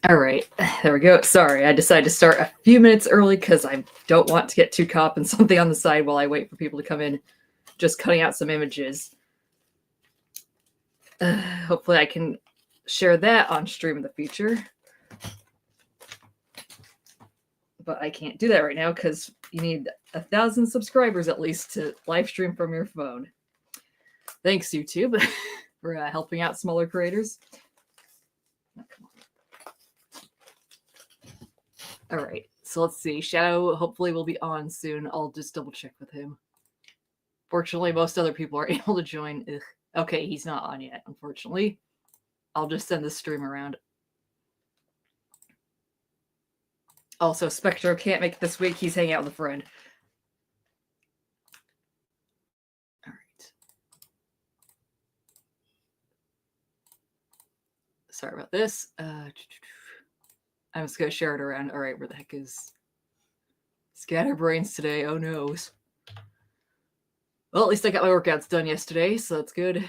All right, there we go. Sorry, I decided to start a few minutes early because I don't want to get too caught up in something on the side while I wait for people to come in. Just cutting out some images. Hopefully I can share that on stream in the future. But I can't do that right now because you need 1,000 subscribers at least to live stream from your phone. Thanks, YouTube, for helping out smaller creators. Oh, come on. All right, so let's see. Shadow hopefully will be on soon. I'll just double check with him. Fortunately, most other people are able to join. Ugh. Okay, he's not on yet, unfortunately. I'll just send this stream around. Also, Spectro can't make it this week. He's hanging out with a friend. All right. Sorry about this. I'm just going to share it around. All right, where the heck is Scatterbrains today? Oh, no. Well, at least I got my workouts done yesterday, so that's good.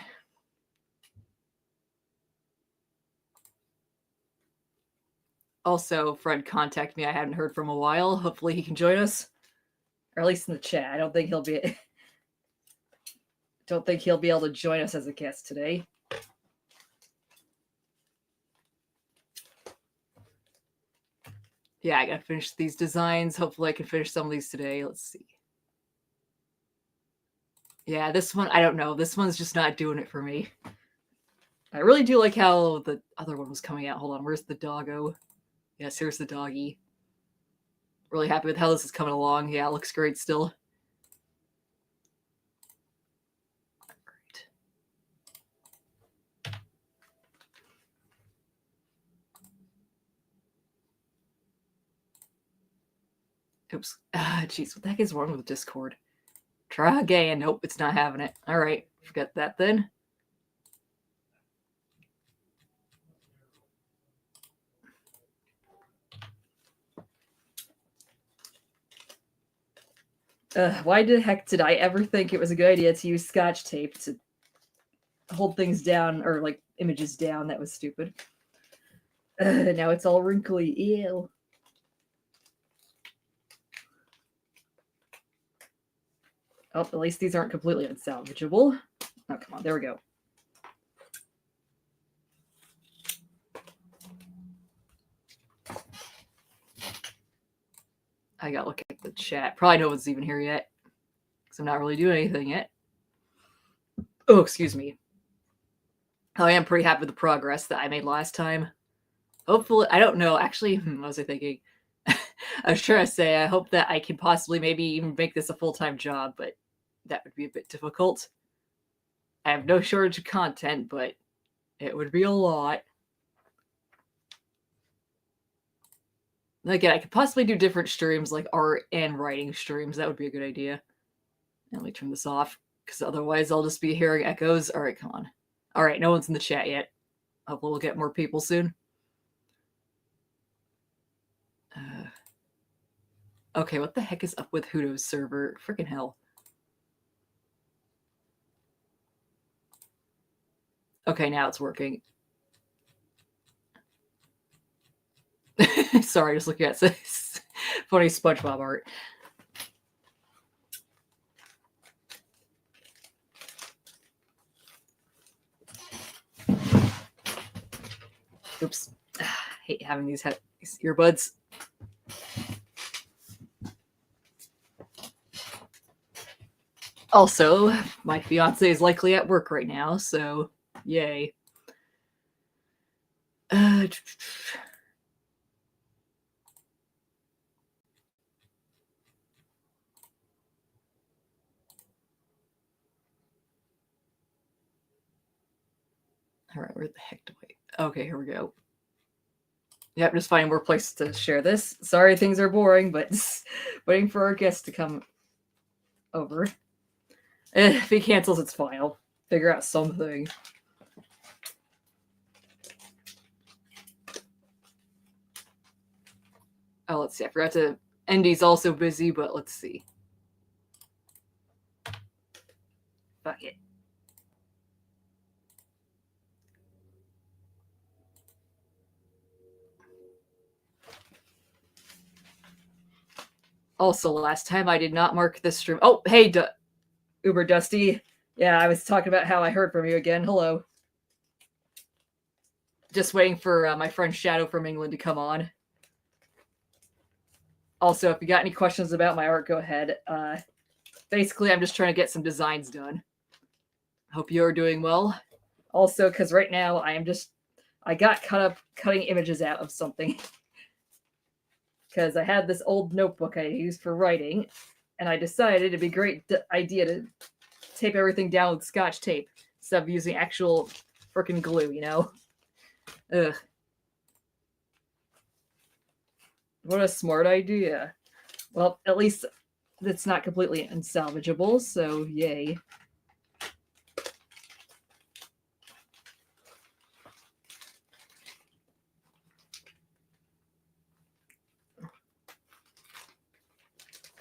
Also, Fred contacted me. I hadn't heard from a while. Hopefully he can join us. Or at least in the chat. I don't think he'll be able to join us as a guest today. Yeah, I gotta finish these designs. Hopefully I can finish some of these today. Let's see. Yeah, this one, I don't know. This one's just not doing it for me. I really do like how the other one was coming out. Hold on, where's the doggo? Yes, here's the doggy. Really happy with how this is coming along. Yeah, it looks great still. Great. Oops. Jeez, what the heck is wrong with Discord? Try again. Nope, it's not having it. All right, forget that then. Why the heck did I ever think it was a good idea to use Scotch tape to hold things down, or like images down? That was stupid. Now it's all wrinkly. Ew. Oh, at least these aren't completely unsalvageable. Oh, come on. There we go. I gotta look at the chat. Probably no one's even here yet, because I'm not really doing anything yet. Oh, excuse me. I am pretty happy with the progress that I made last time. Hopefully, I don't know. Actually, what was I thinking? I was trying to say, I hope that I can possibly maybe even make this a full-time job, but that would be a bit difficult. I have no shortage of content, but it would be a lot. Again, I could possibly do different streams, like art and writing streams. That would be a good idea. Let me turn this off, because otherwise I'll just be hearing echoes. All right, come on. All right, no one's in the chat yet. Hopefully we'll get more people soon. Okay, what the heck is up with Hudo's server? Freaking hell. Okay, now it's working. Sorry, just looking at this funny SpongeBob art. Oops. I hate having these earbuds. Also, my fiance is likely at work right now, so yay. All right, where the heck do I... Okay, here we go. Yep, just finding more places to share this. Sorry things are boring, but waiting for our guest to come over. If he cancels, it's fine. I'll figure out something. Oh, let's see. I forgot to... Endy's also busy, but let's see. Fuck it. Also, last time I did not mark this stream. Oh, hey, Uber Dusty. Yeah, I was talking about how I heard from you again. Hello. Just waiting for my friend Shadow from England to come on. Also, if you got any questions about my art, go ahead. Basically, I'm just trying to get some designs done. Hope you're doing well. Also, because right now I got caught up cutting images out of something. Because I had this old notebook I used for writing, and I decided it'd be a great idea to tape everything down with Scotch tape instead of using actual freaking glue, you know? Ugh. What a smart idea. Well, at least it's not completely unsalvageable, so yay.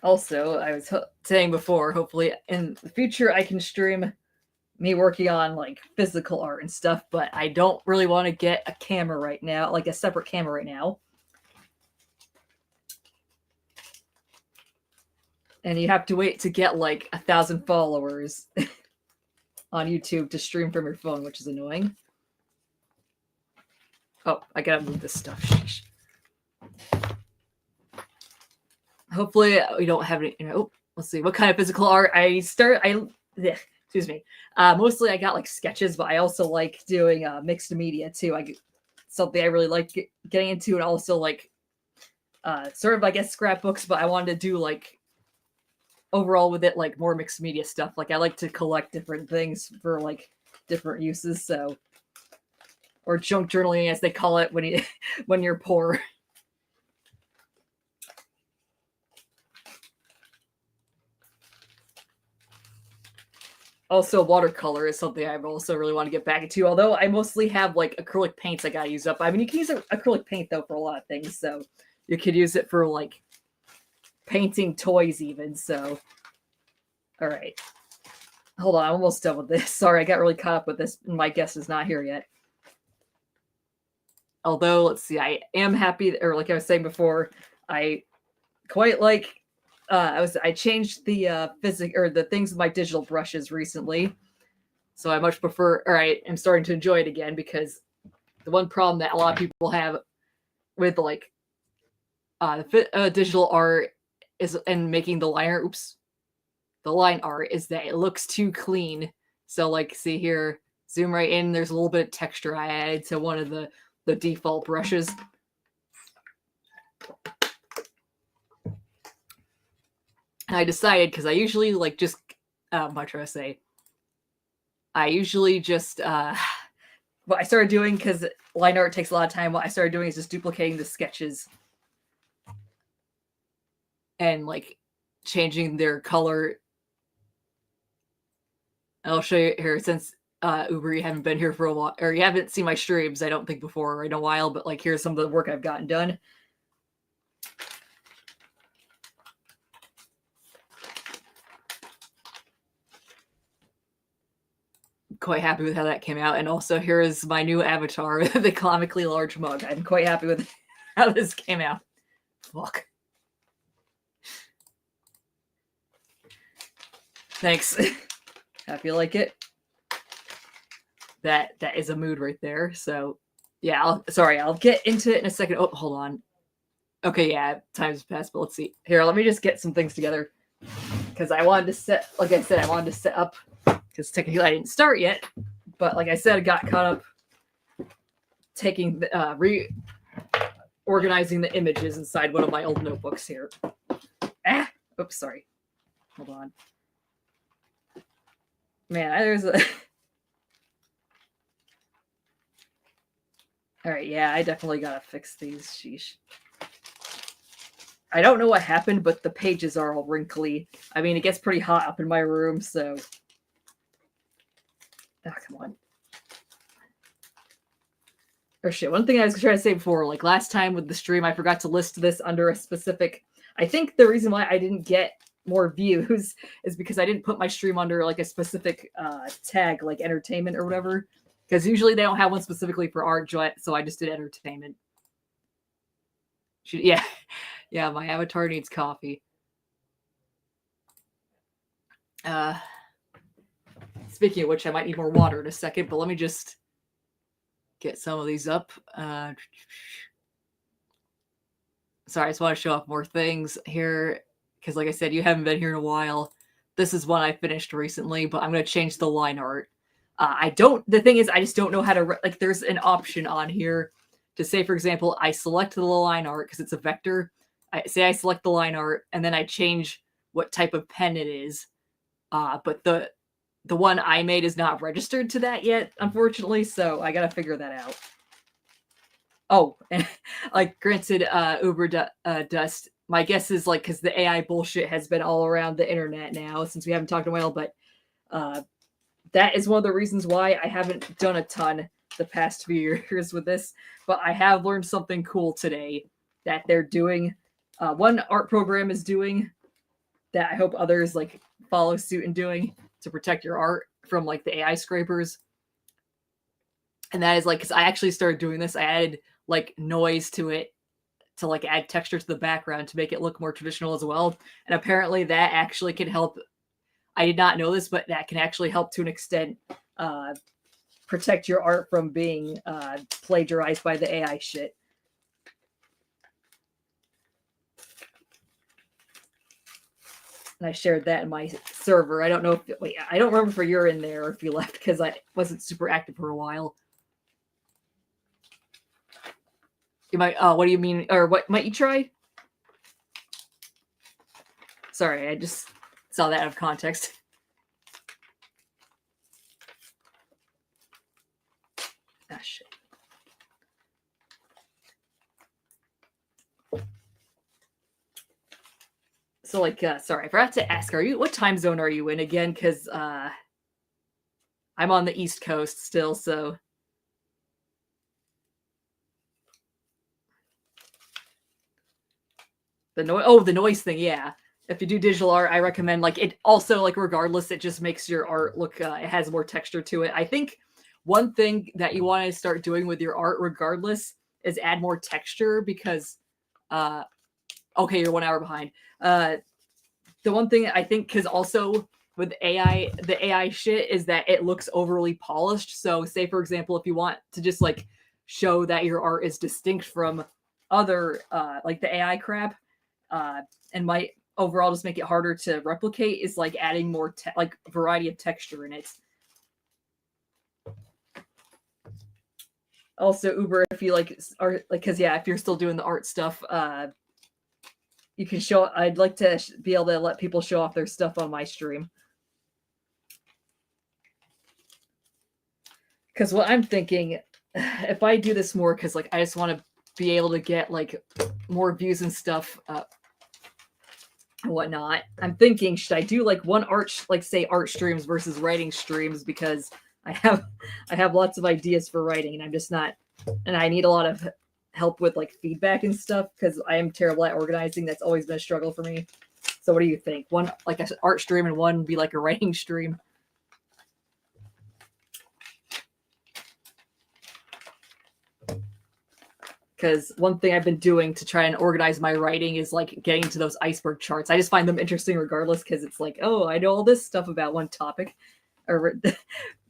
Also, I was saying before, hopefully in the future I can stream me working on like physical art and stuff, but I don't really want to get a camera right now, like a separate camera right now. And you have to wait to get like 1,000 followers on YouTube to stream from your phone, which is annoying. Oh, I gotta move this stuff. Sheesh. Hopefully we don't have any, let's see, what kind of physical art excuse me. Mostly I got like sketches, but I also like doing mixed media too. Something I really like getting into, and also like sort of, I guess, scrapbooks, but I wanted to do like overall with it like more mixed media stuff. Like I like to collect different things for like different uses, so, or junk journaling as they call it when you're poor. Also, watercolor is something I also really want to get back into, although I mostly have like acrylic paints I gotta use up. I mean, you can use acrylic paint though for a lot of things, so you could use it for like painting toys even, so. All right. Hold on, I'm almost done with this. Sorry, I got really caught up with this, and my guest is not here yet. Although, let's see, I am happy, or like I was saying before, I quite like I changed the the things with my digital brushes recently, so I much prefer, or I am starting to enjoy it again, because the one problem that a lot of people have with like digital art is, and making the line art, is that it looks too clean. So like, see here, zoom right in, there's a little bit of texture I added to one of the default brushes. And I decided, because I usually like just, what I'm trying to say, I usually just, what I started doing, because line art takes a lot of time, what I started doing is just duplicating the sketches and like changing their color. I'll show you here, since Uber, you haven't been here for a while, or you haven't seen my streams, I don't think, before in a while, but like, here's some of the work I've gotten done. Quite happy with how that came out. And also, here is my new avatar, the comically large mug. I'm quite happy with how this came out. Fuck. Thanks. Happy you like it. That is a mood right there. So yeah, I'll get into it in a second. Oh, hold on. Okay, yeah, time's passed, but let's see. Here, let me just get some things together, because I wanted to set, like I said, I wanted to set up, because technically I didn't start yet, but like I said, I got caught up taking reorganizing the images inside one of my old notebooks here. Oops, sorry. Hold on. Man, there's a all right, yeah, I definitely gotta fix these. Sheesh. I don't know what happened, but the pages are all wrinkly. I mean, it gets pretty hot up in my room, so. Oh, come on. Or shit, one thing I was trying to say before, like last time with the stream, I forgot to list this under a specific. I think the reason why I didn't get more views is because I didn't put my stream under like a specific tag, like entertainment or whatever. Because usually they don't have one specifically for art, so I just did entertainment. Yeah, my avatar needs coffee. Uh, Speaking of which, I might need more water in a second, but let me just get some of these up. Sorry, I just want to show off more things here because, like I said, you haven't been here in a while. This is one I finished recently, but I'm going to change the line art. The thing is, I just don't know how to, like, there's an option on here to say, for example, I select the line art because it's a vector. I select the line art and then I change what type of pen it is. But the one I made is not registered to that yet, unfortunately, so I gotta figure that out. Oh, like granted, Dust. My guess is like because the AI bullshit has been all around the internet now since we haven't talked in a while, but that is one of the reasons why I haven't done a ton the past few years with this. But I have learned something cool today that they're doing. One art program is doing that I hope others like follow suit in doing to protect your art from like the AI scrapers. And that is like, because I actually started doing this. I added like noise to it to like add texture to the background to make it look more traditional as well. And apparently that actually can help. I did not know this, but that can actually help to an extent protect your art from being plagiarized by the AI shit. And I shared that in my server. I don't know if I don't remember if you're in there or if you left because I wasn't super active for a while. You might. What do you mean? Or what might you try? Sorry, I just saw that out of context. Ah, shit. So, like, sorry, I forgot to ask. What time zone are you in again? Because I'm on the East Coast still, so. The noise thing, yeah. If you do digital art, I recommend like it. Also, like regardless, it just makes your art look. It has more texture to it. I think one thing that you want to start doing with your art, regardless, is add more texture because. Okay, you're 1 hour behind. The one thing I think, because also with AI, the AI shit is that it looks overly polished. So, say for example, if you want to just like show that your art is distinct from other like the AI crap, and might overall just make it harder to replicate is like adding more like variety of texture in it. Also, Uber, if you like art, like, because yeah, if you're still doing the art stuff, you can show. I'd like to be able to let people show off their stuff on my stream. Because what I'm thinking, if I do this more, because like I just want to be able to get like more views and stuff, and whatnot. I'm thinking, should I do like one art, like say art streams versus writing streams? Because I have lots of ideas for writing, and I'm just not, and I need a lot of help with like feedback and stuff because I am terrible at organizing. That's always been a struggle for me. So what do you think? One like an art stream and one be like a writing stream? Because one thing I've been doing to try and organize my writing is like getting to those iceberg charts. I just find them interesting regardless because it's like, oh, I know all this stuff about one topic or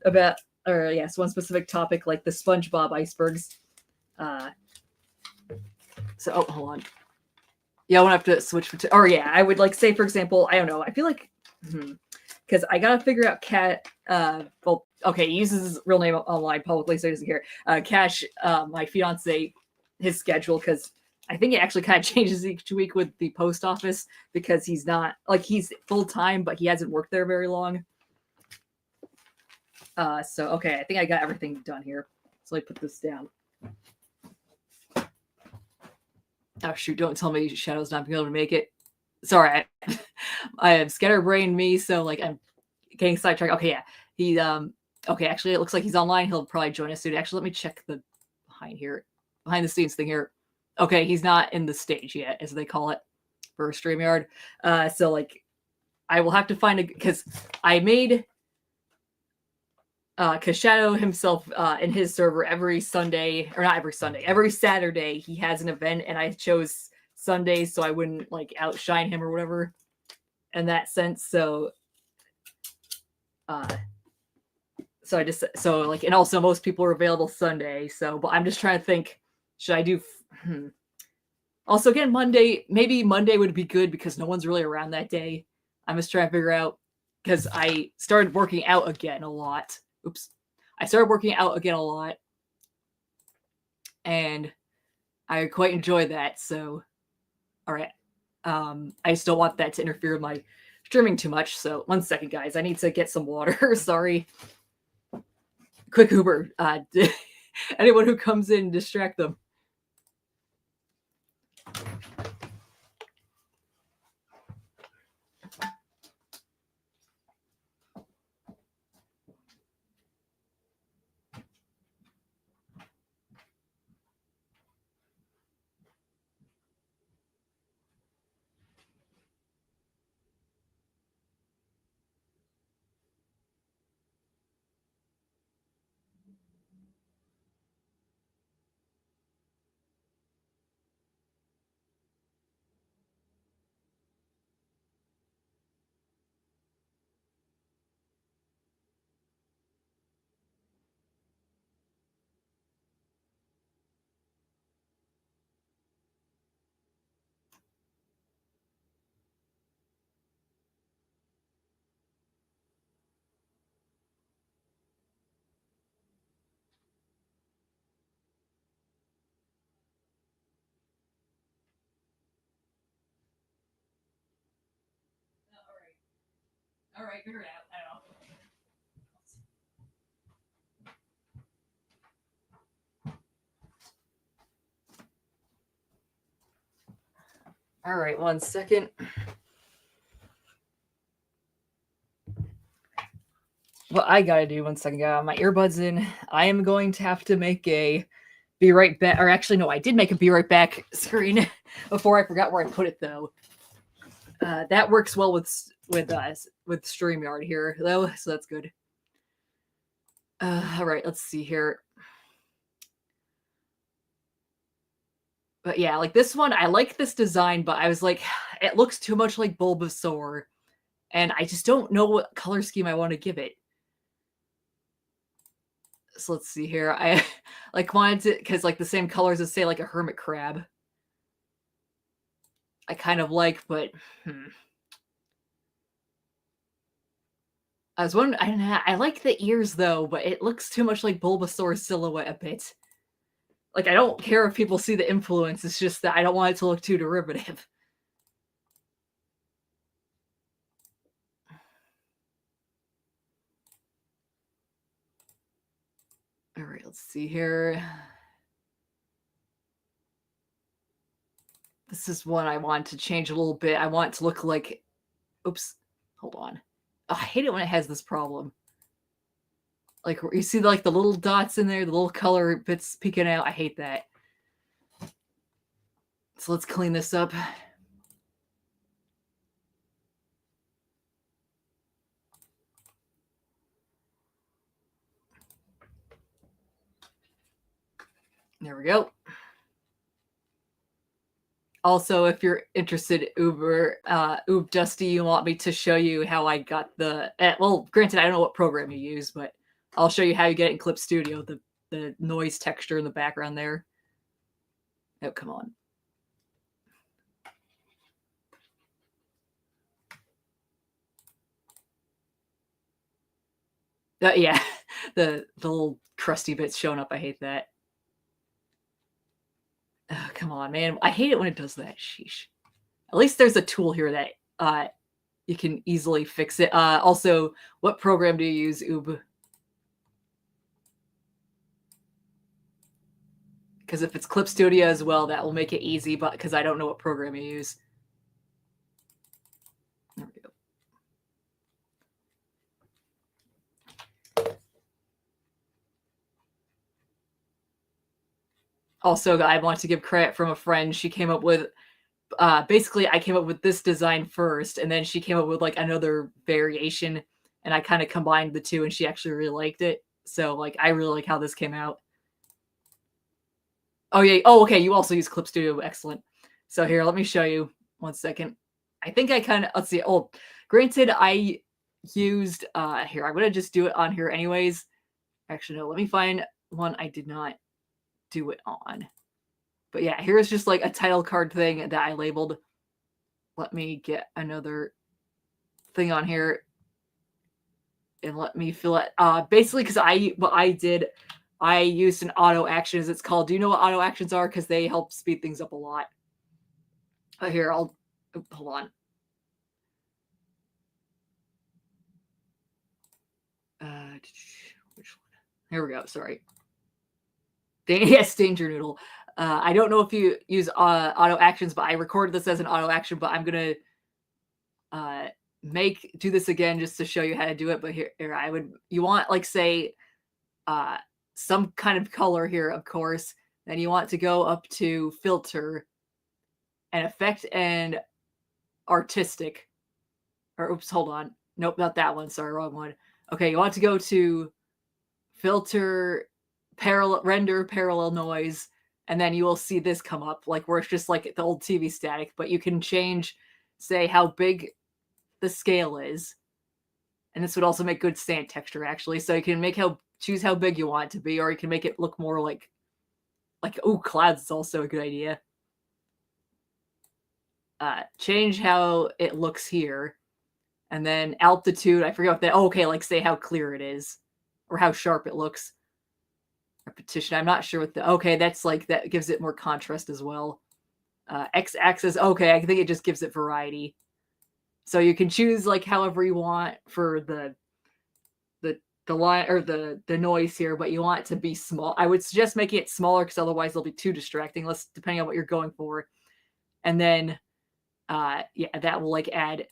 about, or yes, one specific topic like the SpongeBob icebergs. So, oh, hold on. Yeah, I won't have to switch. Or yeah, I would like say, for example, I don't know. I feel like, because I gotta figure out Cat. Well, okay, he uses his real name online publicly, so he doesn't care. Cash, my fiance, his schedule because I think it actually kind of changes each week with the post office because he's not like he's full time, but he hasn't worked there very long. So okay, I think I got everything done here. So let me put this down. Oh shoot! Don't tell me Shadow's not being able to make it. Sorry, I have scatterbrained me, so like I'm getting sidetracked. Okay, yeah, he okay. Actually, it looks like he's online. He'll probably join us soon. Actually, let me check the behind the scenes thing here. Okay, he's not in the stage yet, as they call it for StreamYard. So like, I will have to find a because I made because Shadow himself in his server every Sunday, or not every Sunday, every Saturday he has an event, and I chose Sundays so I wouldn't like outshine him or whatever in that sense. So So and also most people are available Sunday. So, but I'm just trying to think, should I do? Also, again, maybe Monday would be good because no one's really around that day. I'm just trying to figure out because I started working out again a lot. Oops. I started working out again a lot. And I quite enjoy that. So, all right. I just don't want that to interfere with my streaming too much. So, 1 second, guys. I need to get some water. Sorry. Quick Uber. Anyone who comes in, distract them. All right, figure it out. I don't know. All right, 1 second. What I gotta do, 1 second, got my earbuds in. I am going to have to make a be right back, or actually, no, I did make a be right back screen before I forgot where I put it though. That works well with StreamYard here though, so that's good. All right, let's see here. But yeah, like this one, I like this design, but I was like, it looks too much like Bulbasaur, and I just don't know what color scheme I want to give it. So let's see here. I like wanted to, because like the same colors as say like a hermit crab. I kind of like, but I was wondering. I don't know. I like the ears though, but it looks too much like Bulbasaur's silhouette a bit. Like I don't care if people see the influence. It's just that I don't want it to look too derivative. All right, let's see here. This is one I want to change a little bit. I want it to look like, oops, hold on. Oh, I hate it when it has this problem. Like you see like the little dots in there, the little color bits peeking out. I hate that. So let's clean this up. There we go. Also, if you're interested, Oob Dusty, you want me to show you how I got the, well, granted, I don't know what program you use, but I'll show you how you get it in Clip Studio, the noise texture in the background there. Oh, come on. Yeah, the little crusty bits showing up. I hate that. Oh, come on, man. I hate it when it does that. Sheesh. At least there's a tool here that you can easily fix it. Also, what program do you use, Oob? Because if it's Clip Studio as well, that will make it easy, but because I don't know what program you use. There we go. Also, I want to give credit from a friend. She came up with, basically, I came up with this design first, and then she came up with like another variation, and I kind of combined the two, and she actually really liked it. So, like, I really like how this came out. Oh, yeah. Oh, okay. You also use Clip Studio. Excellent. So here, let me show you. 1 second. I think I kind of, let's see. Oh, granted, I used, here, I'm going to just do it on here anyways. Actually, no, let me find one I did not do it on. But yeah, here's just like a title card thing that I labeled. Let me get another thing on here and let me fill it. Basically, because I used an auto action, as it's called. Do you know what auto actions are? Because they help speed things up a lot. Here, hold on. Which one? Here we go. Sorry. Yes, Danger Noodle. I don't know if you use auto actions, but I recorded this as an auto action. But I'm gonna do this again just to show you how to do it. But here you want, like, say some kind of color here, of course. Then you want to go up to filter and effect and artistic. Or oops, hold on. Nope, not that one. Sorry, wrong one. Okay, you want to go to filter, render parallel noise, and then you will see this come up, like where it's just like the old TV static, but you can change, say, how big the scale is. And this would also make good sand texture, actually. So you can choose how big you want it to be, or you can make it look more like clouds is also a good idea. Change how it looks here. And then altitude, I forget what that, okay, like say how clear it is, or how sharp it looks. Repetition, I'm not sure what okay, that's like, that gives it more contrast as well. X-axis, okay, I think it just gives it variety. So you can choose like however you want for the line or the noise here, but you want it to be small. I would suggest making it smaller because otherwise it'll be too distracting, depending on what you're going for. And then yeah, that will like add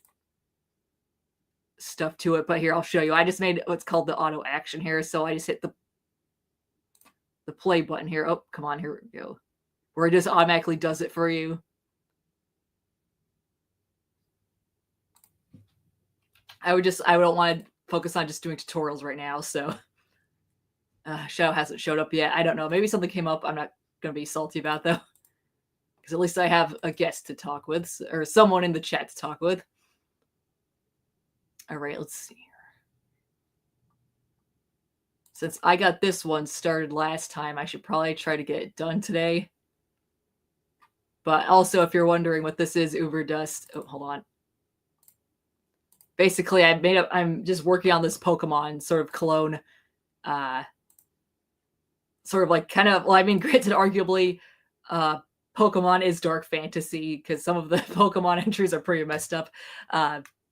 stuff to it. But here, I'll show you. I just made what's called the auto action here. So I just hit the play button here. Oh, come on, here we go. Where it just automatically does it for you. I don't want to focus on just doing tutorials right now. So Shadow hasn't showed up yet. I don't know. Maybe something came up. I'm not going to be salty about, though. Because at least I have a guest to talk with, or someone in the chat to talk with. All right, let's see here. Since I got this one started last time, I should probably try to get it done today. But also, if you're wondering what this is, Uber Dust. Oh, hold on. Basically, I'm just working on this Pokemon sort of clone. Sort of like kind of, well, I mean, granted, arguably, Pokemon is dark fantasy because some of the Pokemon entries are pretty messed up.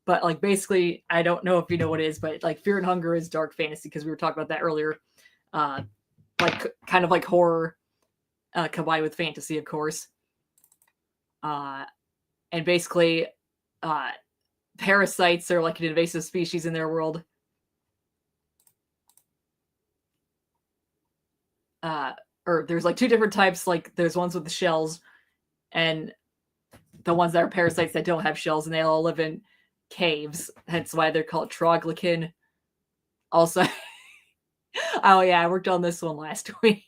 But like basically, I don't know if you know what it is, but like Fear and Hunger is dark fantasy because we were talking about that earlier. Like kind of like horror combined with fantasy, of course. And basically, parasites are like an invasive species in their world. Or there's like two different types. Like there's ones with the shells, and the ones that are parasites that don't have shells, and they all live in caves. Hence why they're called Troglodyte. Also, oh yeah, I worked on this one last week.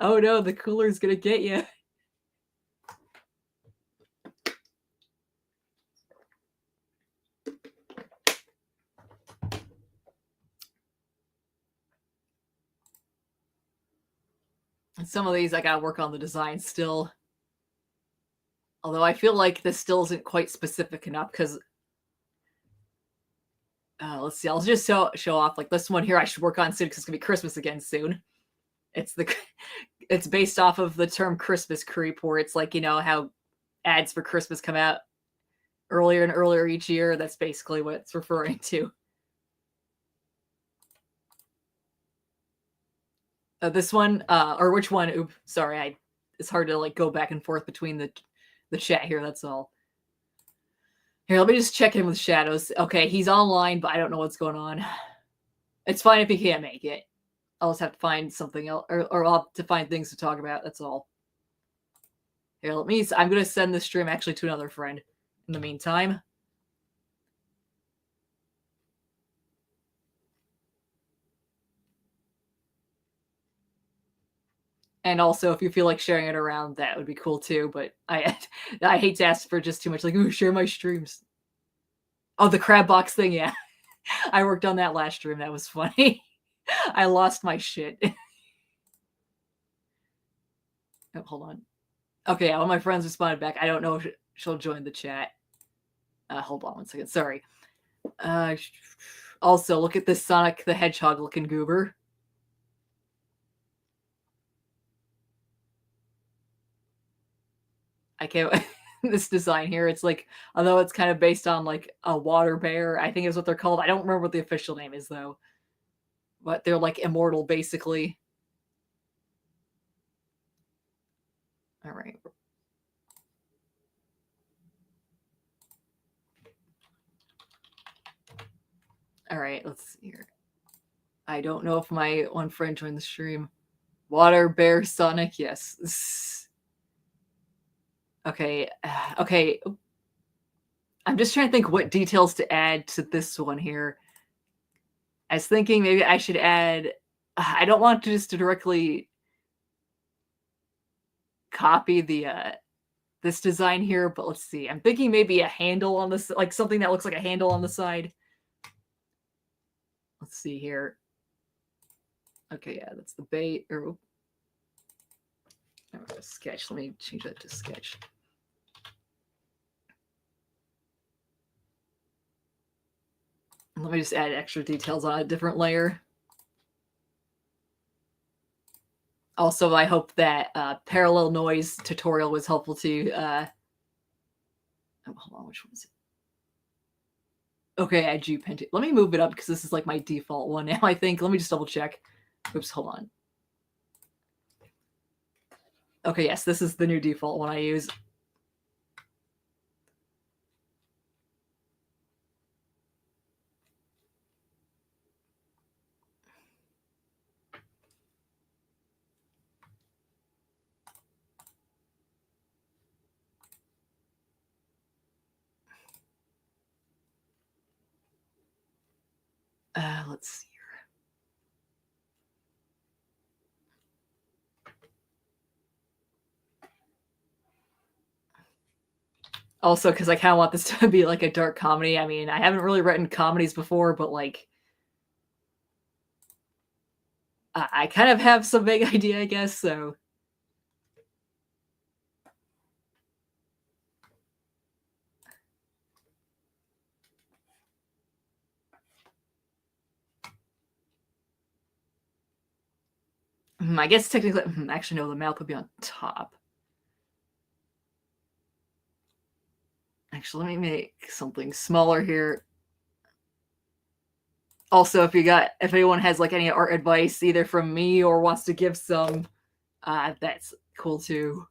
Oh no, the cooler's gonna get you. And some of these I gotta work on the design still. Although I feel like this still isn't quite specific enough because let's see, I'll just show off like this one here. I should work on soon because it's gonna be Christmas again soon. It's based off of the term Christmas creep, where it's like, you know how ads for Christmas come out earlier and earlier each year. That's basically what it's referring to. This one, or which one? Oop, sorry, it's hard to like go back and forth between the chat here. That's all. Here, let me just check in with Shadows. Okay, he's online, but I don't know what's going on. It's fine if he can't make it. I'll just have to find something else, or I'll have to find things to talk about. That's all. Here, I'm going to send this stream actually to another friend in the meantime. And also, if you feel like sharing it around, that would be cool too. But I hate to ask for just too much, like, ooh, share my streams. Oh, the crab box thing, yeah. I worked on that last stream. That was funny. I lost my shit. Oh, hold on. Okay, yeah, all my friends responded back. I don't know if she'll join the chat. Hold on one second. Sorry. Also, look at this Sonic the Hedgehog looking goober. I can't. This design here, it's like, although it's kind of based on like a water bear, I think is what they're called. I don't remember what the official name is though, but they're like immortal basically. All right. All right, let's see here. I don't know if my one friend joined the stream. Water bear Sonic, yes. Okay, okay. I'm just trying to think what details to add to this one here. I was thinking maybe I should add. I don't want to just directly copy the this design here, but let's see. I'm thinking maybe a handle on this, like something that looks like a handle on the side. Let's see here. Okay, yeah, that's the bait. Or sketch. Let me change that to sketch. Let me just add extra details on a different layer. Also, I hope that parallel noise tutorial was helpful to you. Oh, hold on, which one is it? Okay, I G Penti. Let me move it up because this is like my default one now, I think. Let me just double check. Oops, hold on. Okay, yes, this is the new default one I use. Let's see here. Also, because I kind of want this to be like a dark comedy. I mean, I haven't really written comedies before, but like, I kind of have some vague idea, I guess, so. I guess technically, actually, no, the mouth would be on top. Actually, let me make something smaller here. Also, if anyone has like any art advice, either from me or wants to give some, that's cool too.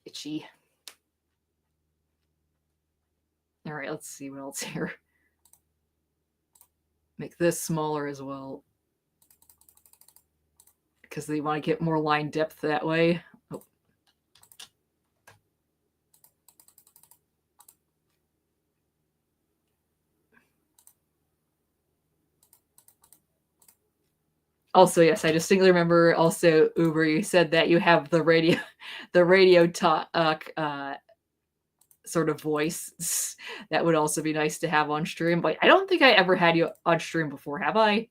Itchy. All right, let's see what else here. Make this smaller as well, because they want to get more line depth that way. Oh. Also, yes, I distinctly remember also, Uber, you said that you have the radio talk sort of voice. That would also be nice to have on stream, but I don't think I ever had you on stream before, have I?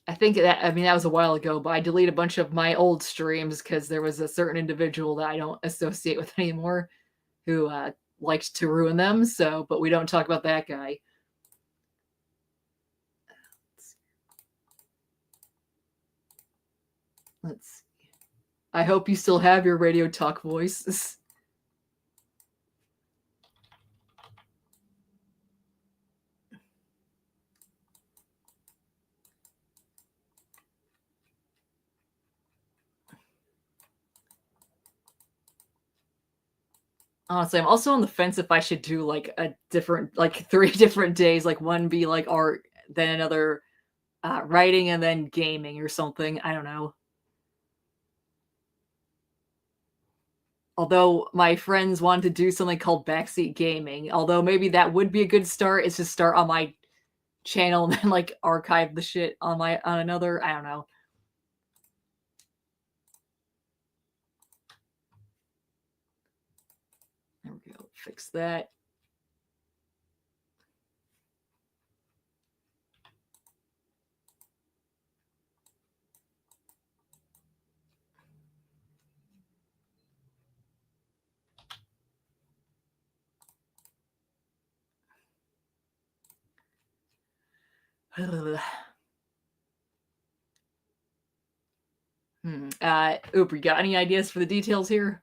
I think that, I mean, that was a while ago, but I deleted a bunch of my old streams because there was a certain individual that I don't associate with anymore who liked to ruin them. So, but we don't talk about that guy. Let's see. I hope you still have your radio talk voice. Honestly, I'm also on the fence if I should do like a different, like 3 different days, like one be like art, then another writing and then gaming or something. I don't know. Although my friends wanted to do something called backseat gaming, although maybe that would be a good start. Is to start on my channel and then like archive the shit on another. I don't know. There we go. Fix that. Ooper, you got any ideas for the details here?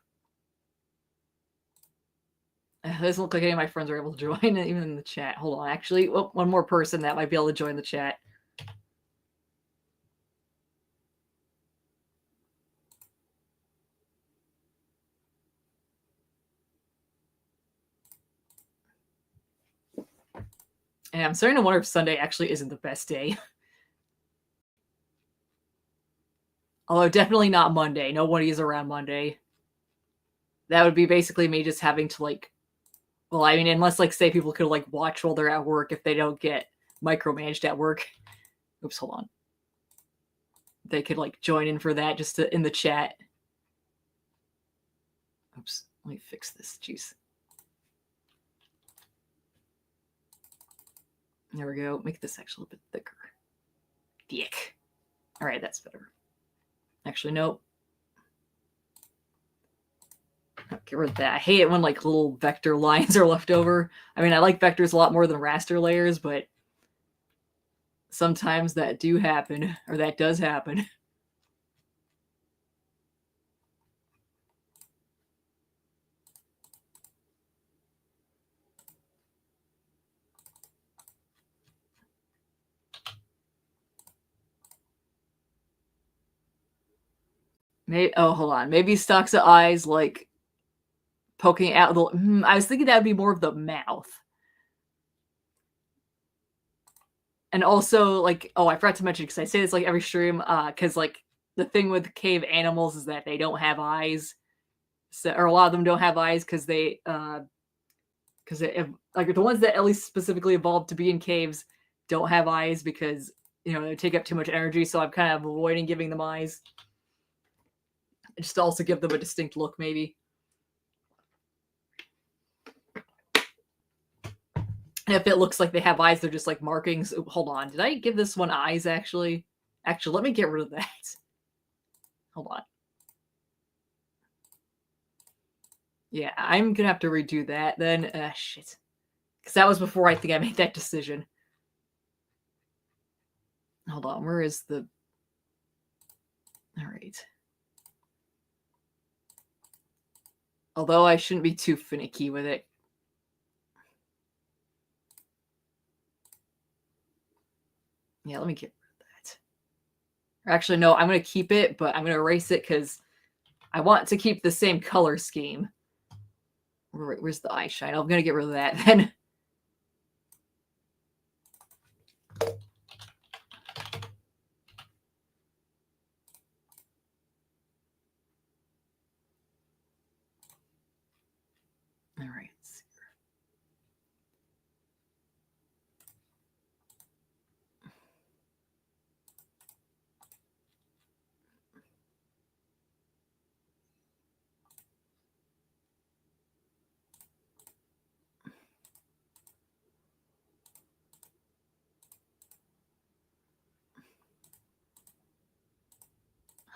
It doesn't look like any of my friends are able to join, even in the chat. Hold on, actually, one more person that might be able to join the chat. And I'm starting to wonder if Sunday actually isn't the best day. Although definitely not Monday. Nobody is around Monday. That would be basically me just having to like, well, I mean, unless like say people could like watch while they're at work if they don't get micromanaged at work. Oops, hold on. They could like join in for that just in the chat. Oops, let me fix this. Jeez. There we go. Make this actually a bit thicker. Dick. All right, that's better. Actually, nope. Get rid of that. I hate it when like little vector lines are left over. I mean, I like vectors a lot more than raster layers, but sometimes that do happen, or that does happen. Maybe, oh, hold on. Maybe stalks of eyes like poking out the. I was thinking that would be more of the mouth. And also, like, oh, I forgot to mention because I say this like every stream, because like the thing with cave animals is that they don't have eyes, so or a lot of them don't have eyes because like the ones that at least specifically evolved to be in caves don't have eyes because they take up too much energy. So I'm kind of avoiding giving them eyes, just to also give them a distinct look, maybe. If it looks like they have eyes, they're just like markings. Ooh, hold on. Did I give this one eyes, actually? Actually, let me get rid of that. Hold on. Yeah, I'm going to have to redo that then. Shit. Because that was before I think I made that decision. Hold on. Where is the... All right. Although I shouldn't be too finicky with it. Yeah, let me get rid of that. Or actually, no, I'm going to keep it, but I'm going to erase it because I want to keep the same color scheme. Where's the eye shine? I'm going to get rid of that then. All right.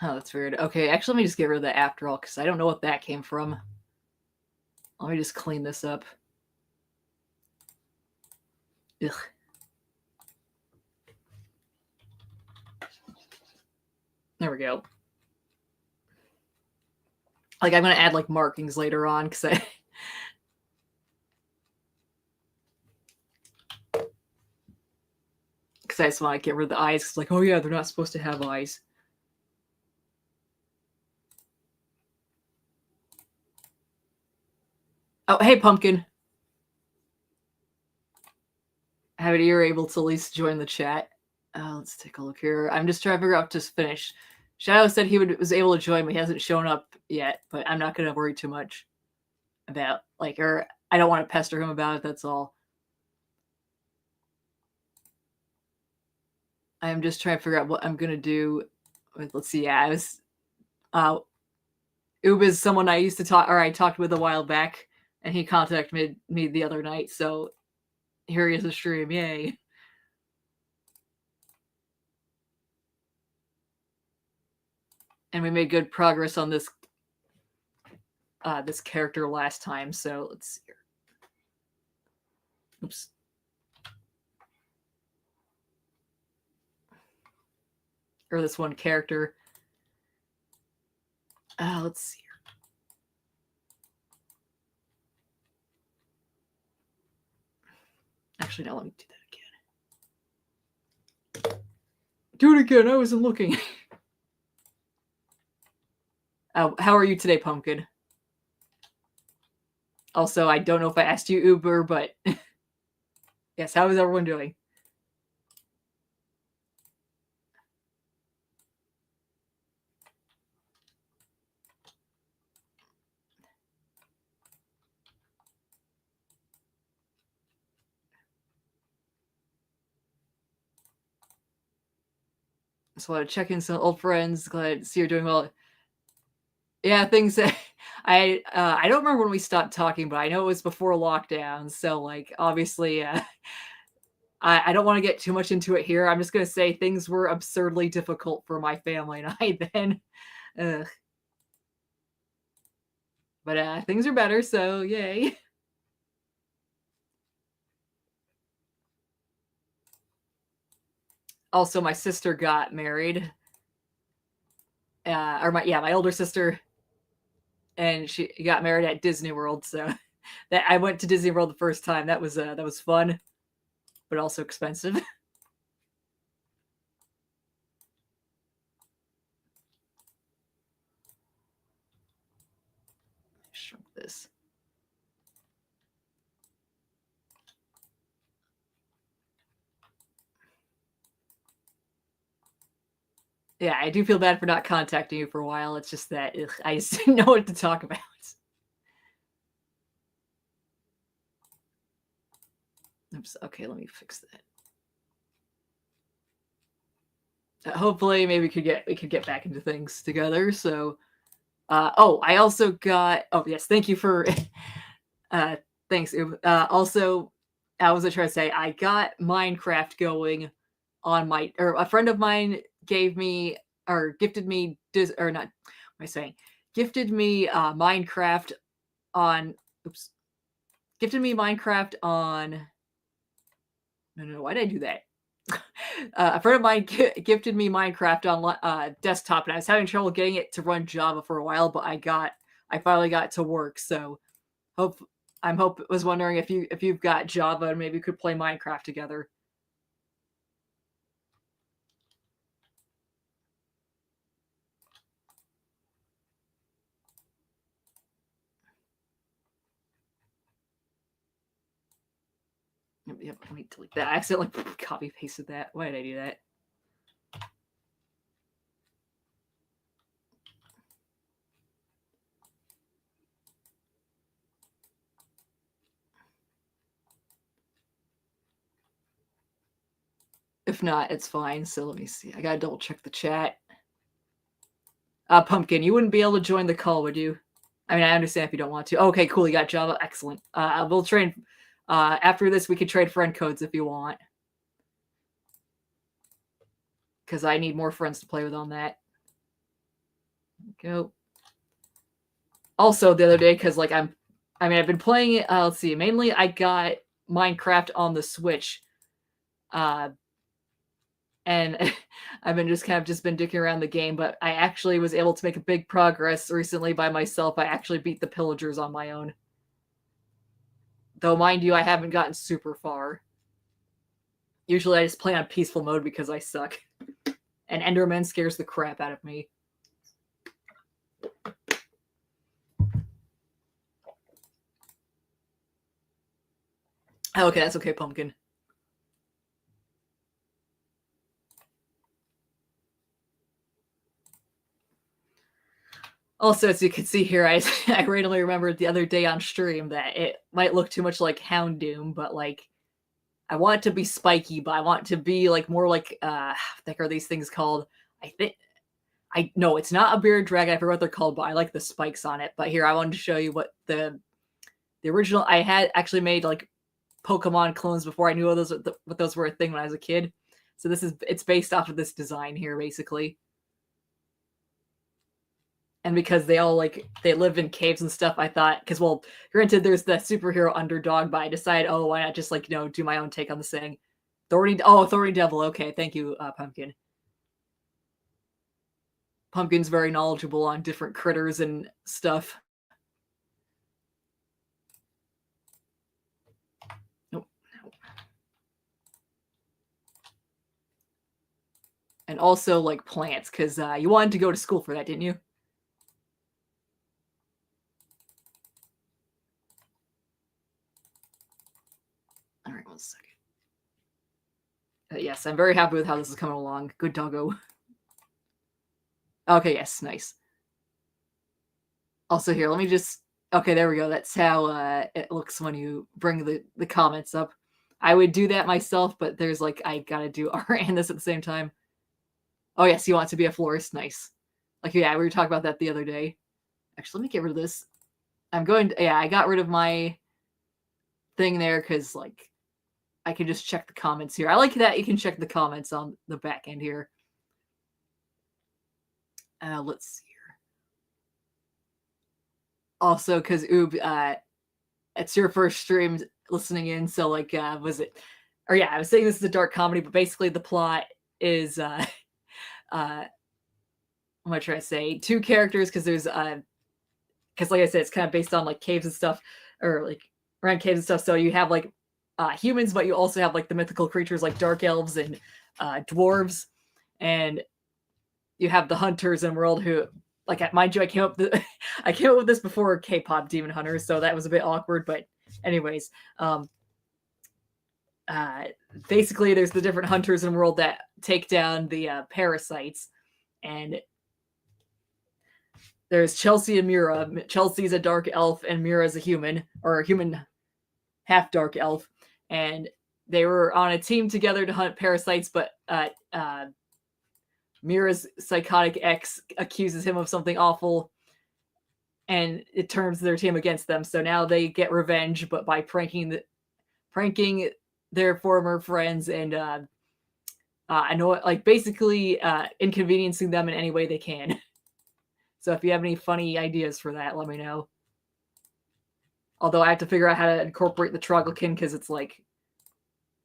Oh, that's weird. Okay, actually, let me just get rid of that after all, because I don't know what that came from. Let me just clean this up. Ugh. There we go. Like, I'm going to add, like, markings later on, because I... Because I just want to get rid of the eyes, because, like, oh yeah, they're not supposed to have eyes. Oh, hey, Pumpkin. How you're able to at least join the chat. Let's take a look here. I'm just trying to figure out to finish. Shadow said he was able to join, but he hasn't shown up yet. But I'm not gonna worry too much about or I don't want to pester him about it. That's all. I'm just trying to figure out what I'm gonna do. Let's see. Yeah, I was. Ub is someone I used to talk, or I talked with a while back, and he contacted me the other night. So here he is a stream. Yay! And we made good progress on this this character last time. So let's see here. Oops. Or this one character. Let's see here. Actually, no, let me do that again. Do it again. I wasn't looking. How are you today, Pumpkin? Also, I don't know if I asked you Uber, but yes, how is everyone doing? So I check in some old friends. Glad to see you're doing well. Yeah, things. I don't remember when we stopped talking, but I know it was before lockdown. So obviously, I don't want to get too much into it here. I'm just gonna say things were absurdly difficult for my family and I then. But things are better, so yay. Also, my sister got married. My older sister, and she got married at Disney World. So that I went to Disney World the first time. That was fun, but also expensive. Shrunk this. Yeah, I do feel bad for not contacting you for a while. It's just that I just didn't know what to talk about. Oops. Okay, let me fix that. Hopefully, maybe we could get back into things together. So, I also got. Oh yes, thank you for. Thanks. Also, I was trying to say I got Minecraft going on my, or a friend of mine gave me or gifted me or not. What am I saying? Gifted me Minecraft on. Oops. Gifted me Minecraft on. No. Why did I do that? A friend of mine gifted me Minecraft on desktop, and I was having trouble getting it to run Java for a while, but I finally got it to work. So was wondering if you've got Java and maybe we could play Minecraft together. Yep, let me delete that. I accidentally copy pasted that. Why did I do that? If not, it's fine. So let me see. I gotta double check the chat. Pumpkin, you wouldn't be able to join the call, would you? I mean, I understand if you don't want to. Okay, cool. You got Java. Excellent. We'll trade. After this, we could trade friend codes if you want. Because I need more friends to play with on that. Go. Also, the other day, because I've been playing it. Let's see. Mainly, I got Minecraft on the Switch. And I've been just been dicking around the game, but I actually was able to make a big progress recently by myself. I actually beat the pillagers on my own. Though, mind you, I haven't gotten super far. Usually I just play on peaceful mode because I suck. And Enderman scares the crap out of me. Okay, that's okay, Pumpkin. Also, as you can see here, I I randomly remembered the other day on stream that it might look too much like Houndoom, but like I want it to be spiky, but I want it to be like more like what the heck are these things called? I think I no, it's not a bearded dragon. I forgot what they're called, but I like the spikes on it. But here, I wanted to show you what the original. I had actually made like Pokemon clones before I knew what those were a thing when I was a kid. So it's based off of this design here, basically. And because they all they live in caves and stuff, I thought because well, granted, there's the superhero underdog, but I decided, oh, why not just do my own take on this thing. Thorny Devil. Okay, thank you, Pumpkin. Pumpkin's very knowledgeable on different critters and stuff. Nope. And also like plants, because you wanted to go to school for that, didn't you? All right, 1 second. Yes, I'm very happy with how this is coming along. Good doggo. Okay, yes, nice. Also here, let me just... Okay, there we go. That's how it looks when you bring the comments up. I would do that myself, but there's I gotta do art and this at the same time. Oh yes, you want to be a florist. Nice. Yeah, we were talking about that the other day. Actually, let me get rid of this. I got rid of my thing there because I can just check the comments here. I like that you can check the comments on the back end here. Let's see here. Also, because Oob, it's your first stream listening in, so was it? Or yeah, I was saying this is a dark comedy, but basically the plot is what am I trying to say? Two characters, because there's because like I said, it's kind of based on caves and stuff, or around caves and stuff. So you have humans, but you also have the mythical creatures like dark elves and dwarves, and you have the hunters in world who mind you, I came up with this before K-pop Demon Hunters, so that was a bit awkward. But anyways, basically there's the different hunters in world that take down the parasites, and there's Chelsea and Mira. Chelsea's a dark elf and Mira's a human, or a human half dark elf, and they were on a team together to hunt parasites, but Mira's psychotic ex accuses him of something awful, and it turns their team against them. So now they get revenge, but by pranking their former friends and I know basically inconveniencing them in any way they can. So if you have any funny ideas for that, let me know. Although I have to figure out how to incorporate the Troglodyte because it's oh,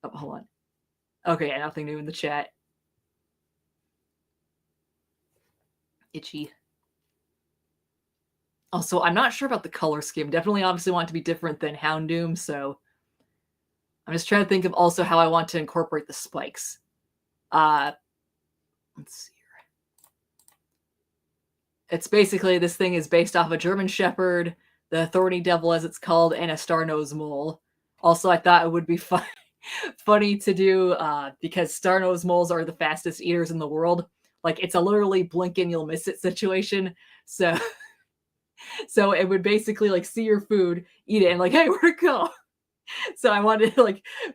hold on. Okay, yeah, nothing new in the chat. Itchy. Also, I'm not sure about the color scheme. Definitely, obviously, want it to be different than Houndoom, so I'm just trying to think of also how I want to incorporate the spikes. Let's see here. It's basically, this thing is based off a German Shepherd, the Thorny Devil, as it's called, and a Star-Nosed Mole. Also, I thought it would be funny to do because Star-Nosed Moles are the fastest eaters in the world. It's a literally blink and you'll miss it situation. So, so it would basically see your food, eat it, and hey, where'd it go? So I wanted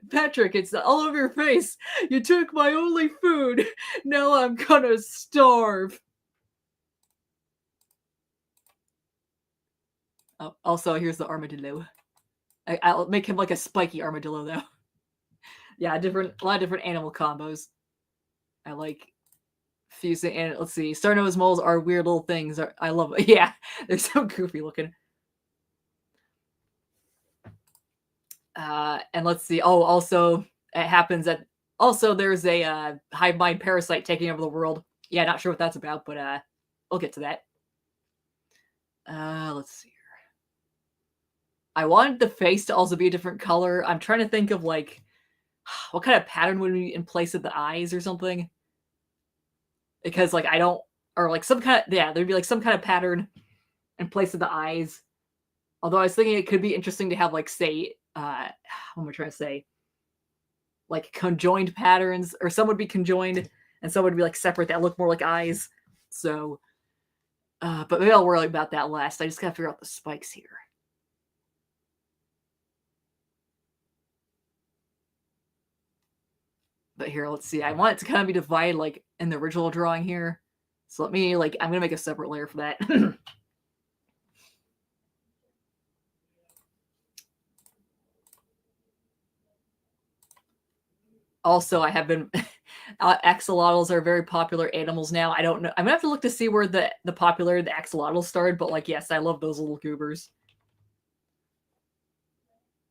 Patrick, it's all over your face. You took my only food. Now I'm gonna starve. Oh, also, here's the armadillo. I'll make him a spiky armadillo, though. Yeah, a lot of different animal combos. I like fusing, and let's see, Star-Nosed Moles are weird little things. I love it. Yeah, they're so goofy looking. And let's see. Oh, also, it happens that also there's a hive mind parasite taking over the world. Yeah, not sure what that's about, but we'll get to that. Let's see here. I wanted the face to also be a different color. I'm trying to think of what kind of pattern would be in place of the eyes or something. Because I don't, or some kind of, yeah, there'd be some kind of pattern in place of the eyes. Although I was thinking it could be interesting to have say, what am I trying to say? Conjoined patterns, or some would be conjoined and some would be separate that look more like eyes. So But maybe I'll worry about that last. I just gotta figure out the spikes here. But here, let's see. I want it to kind of be divided like in the original drawing here. So let me, like, I'm gonna make a separate layer for that. Also, I have been axolotls are very popular animals now. I don't know. I'm gonna have to look to see where the popularity of the axolotls started, but like, yes, I love those little goobers.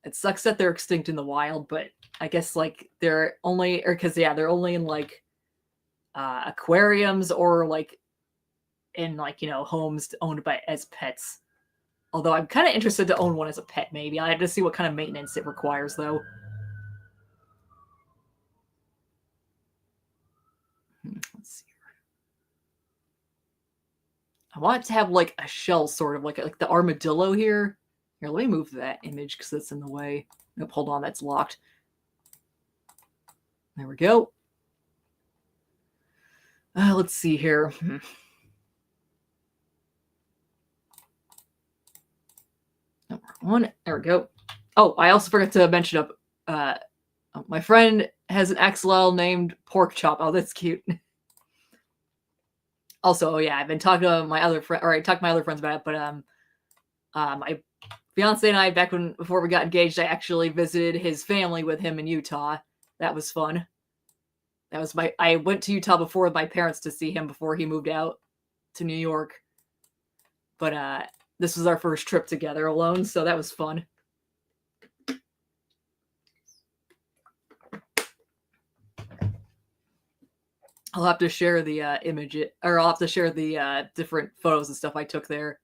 It sucks that they're extinct in the wild, but I guess like they're only, or because yeah, they're only in like aquariums or like in like, you know, homes owned by as pets. Although I'm kind of interested to own one as a pet. Maybe I have to see what kind of maintenance it requires, though. Let's see. I want it to have like a shell, sort of like the armadillo here. Here, let me move that image because that's in the way. Nope, hold on, that's locked. There we go. Let's see here. One, there we go. Oh, I also forgot to mention up. My friend has an axolotl named Pork Chop. Oh, that's cute. Also, oh yeah, I've been talking to my other friend, or I talked to my other friends about it, but my fiance and I, back before we got engaged, I actually visited his family with him in Utah. That was fun. That was I went to Utah before with my parents to see him before he moved out to New York. But this was our first trip together alone, so that was fun. I'll have to share the image, or I'll have to share the different photos and stuff I took there.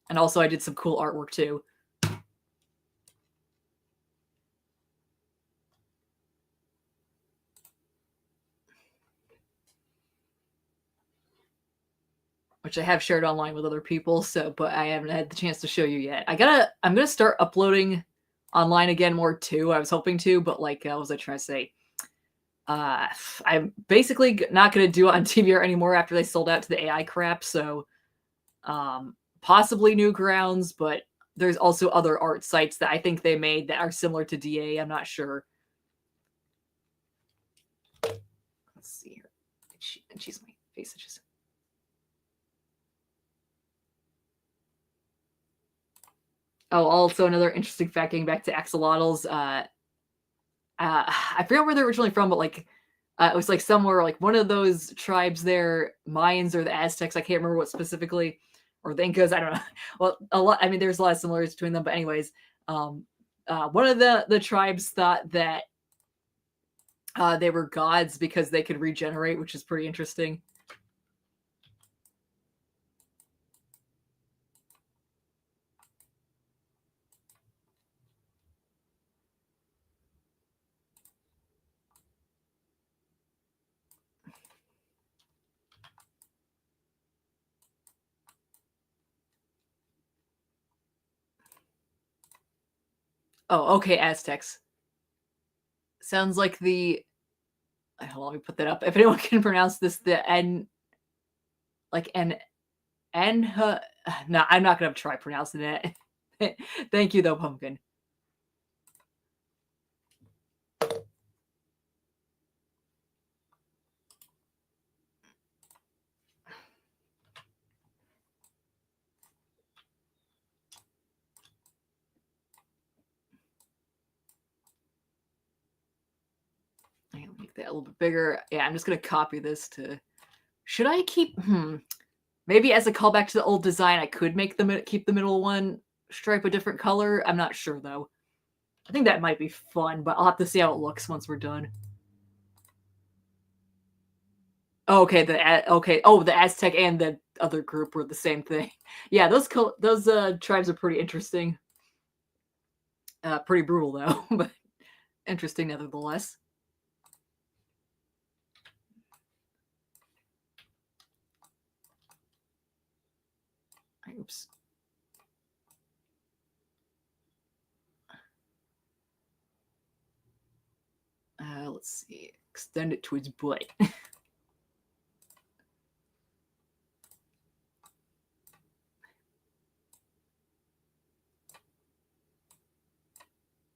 And also, I did some cool artwork too. Which I have shared online with other people, so but I haven't had the chance to show you yet. I'm gonna start uploading online again more too. I was hoping to, but like what was I trying to say? I'm basically not gonna do it on TBR anymore after they sold out to the AI crap, so possibly Newgrounds, but there's also other art sites that I think they made that are similar to DA. I'm not sure. Let's see here. She's my face itches. Oh, also another interesting fact getting back to axolotls. I forget where they're originally from, but like it was like somewhere like one of those tribes there, Mayans or the Aztecs. I can't remember what specifically, or the Incas. I don't know. Well, a lot. I mean, there's a lot of similarities between them, but anyways, one of the tribes thought that they were gods because they could regenerate, which is pretty interesting. Oh, okay, Aztecs. Sounds like the. Hold on, let me put that up. If anyone can pronounce this, the N, like N. No, I'm not gonna try pronouncing it. Thank you, though, Pumpkin. I'll make that a little bit bigger. Yeah, I'm just gonna copy this to. Should I keep? Maybe as a callback to the old design, I could make keep the middle one stripe a different color. I'm not sure though. I think that might be fun, but I'll have to see how it looks once we're done. Oh, okay, okay. Oh, the Aztec and the other group were the same thing. Yeah, those tribes are pretty interesting. Pretty brutal though, but interesting nevertheless. Oops. Let's see. Extend it to its butt.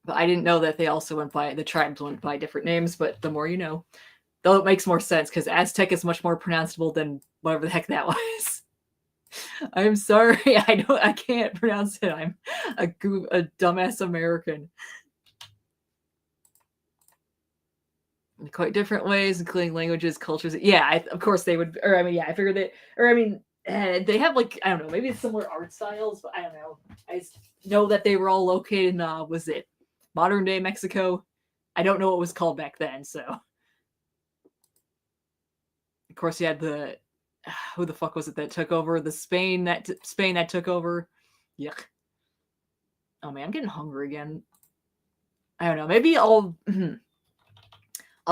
But I didn't know that they also went by, the tribes went by different names, but the more you know. Though it makes more sense because Aztec is much more pronounceable than whatever the heck that was. I'm sorry, I can't pronounce it. I'm a dumbass American. In quite different ways, including languages, cultures. Yeah, of course they would. Or I mean, yeah, I figured that. Or I mean, they have like, I don't know, maybe similar art styles, but I don't know. I just know that they were all located in was it modern day Mexico? I don't know what it was called back then. So of course you had the who the fuck was it that took over? The Spain that took over. Yuck. Oh man, I'm getting hungry again. I don't know. Maybe I'll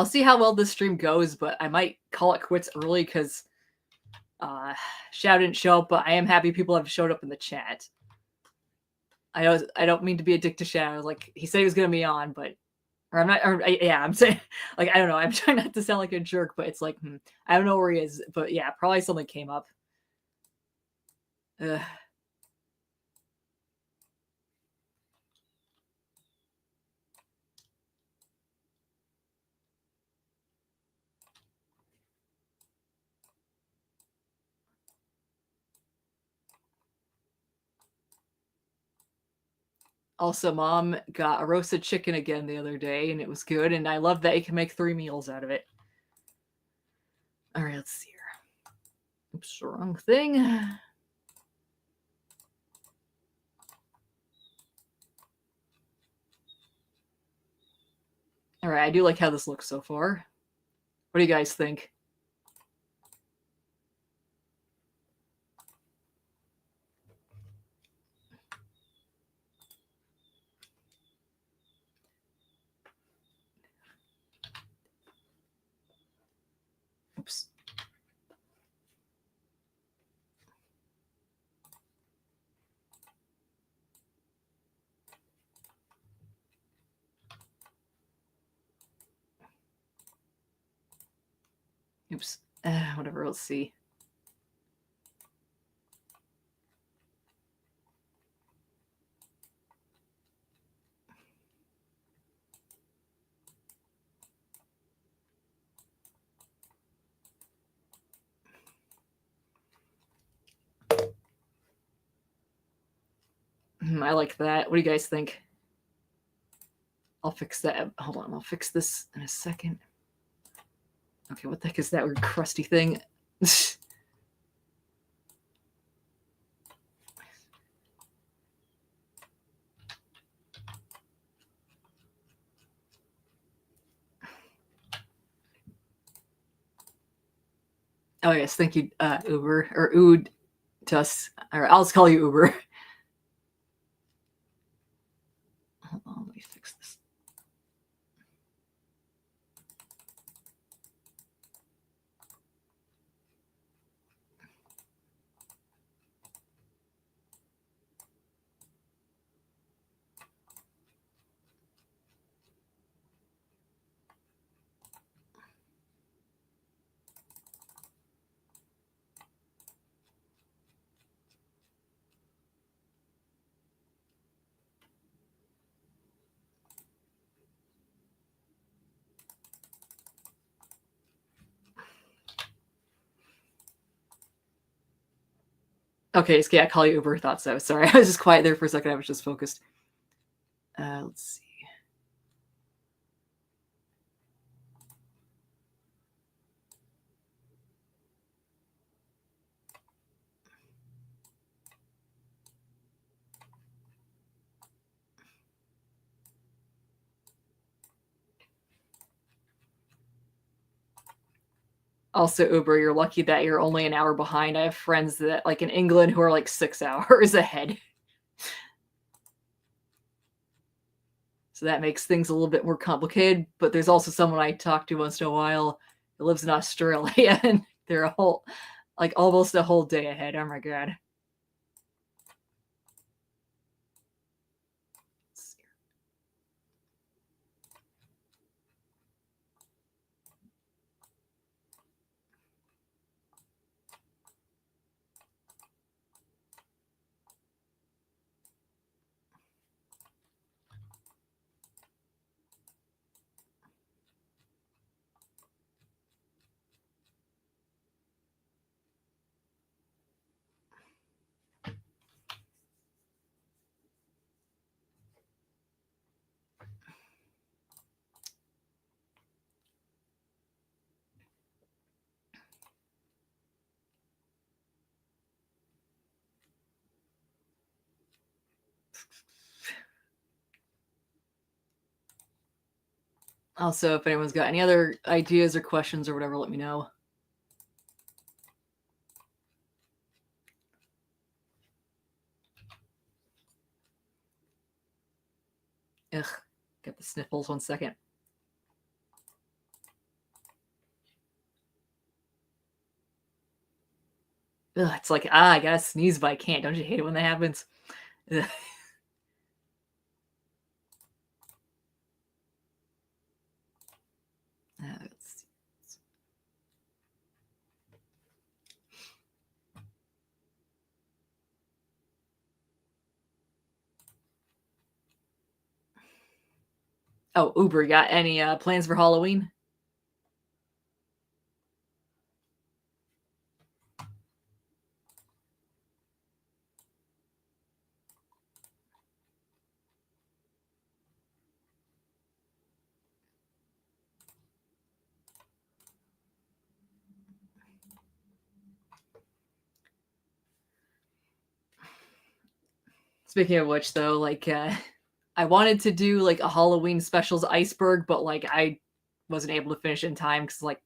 see how well this stream goes, but I might call it quits early because Shao didn't show up, but I am happy people have showed up in the chat. I don't mean to be a dick to Shao. Like, he said he was gonna be on, but I'm saying, like, I don't know. I'm trying not to sound like a jerk, but it's like, I don't know where he is. But yeah, probably something came up. Ugh. Also, Mom got a roasted chicken again the other day, and it was good, and I love that you can make 3 meals out of it. All right, let's see here. Oops, wrong thing. All right, I do like how this looks so far. What do you guys think? Oops. Oops. Whatever, let's see. I like that. What do you guys think? I'll fix that. Hold on, I'll fix this in a second. Okay, what the heck is that weird crusty thing? Oh yes, thank you, Uber or Ood to us. Or I'll just call you Uber. Hold on, let me fix this. Okay, so yeah, I call you Uber. Thought so. Sorry, I was just quiet there for a second. I was just focused. Let's see. Also, Uber, you're lucky that you're only an hour behind. I have friends that, like in England, who are like 6 hours ahead. So that makes things a little bit more complicated. But there's also someone I talk to once in a while who lives in Australia, and they're a whole, like almost a whole day ahead. Oh my god. Also, if anyone's got any other ideas or questions or whatever, let me know. Ugh, get the sniffles 1 second. Ugh, it's like, I gotta sneeze, but I can't. Don't you hate it when that happens? Ugh. Let's see. Oh, Uber, you got any plans for Halloween? Speaking of which, though, like, I wanted to do like a Halloween specials iceberg, but like I wasn't able to finish in time because like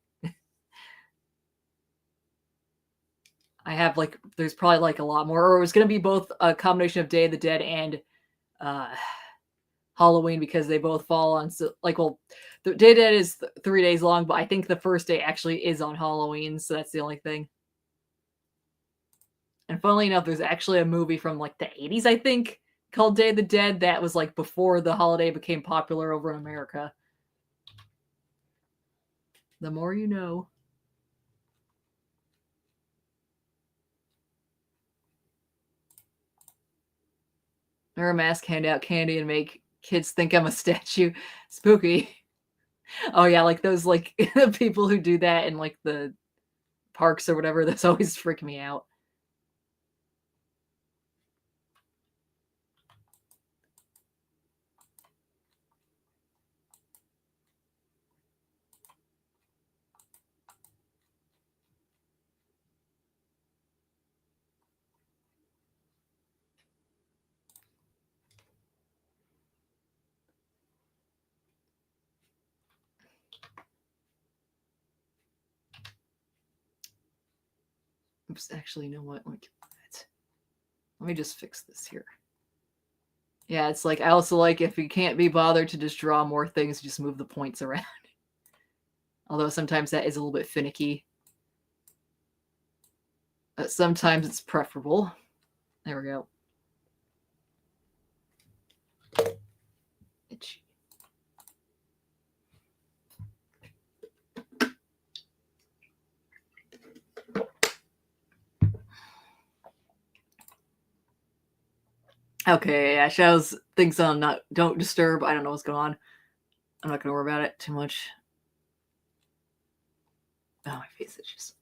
I have like there's probably like a lot more, or it was gonna be both a combination of Day of the Dead and uh Halloween because they both fall on like well, the Day of the Dead is 3 days long, but I think the first day actually is on Halloween, so that's the only thing. And funnily enough, there's actually a movie from like the 80s, I think, called Day of the Dead that was like before the holiday became popular over in America. The more you know. Wear a mask, hand out candy, and make kids think I'm a statue. Spooky. Oh yeah, like those like people who do that in like the parks or whatever. That's always freak me out. Oops, actually, you know what? Let me just fix this here. Yeah, it's like I also like if you can't be bothered to just draw more things, just move the points around. Although sometimes that is a little bit finicky. But sometimes it's preferable. There we go. Itchy. Okay, yeah, Shadows thinks on not don't disturb. I don't know what's going on. I'm not gonna worry about it too much. Oh, my face itches.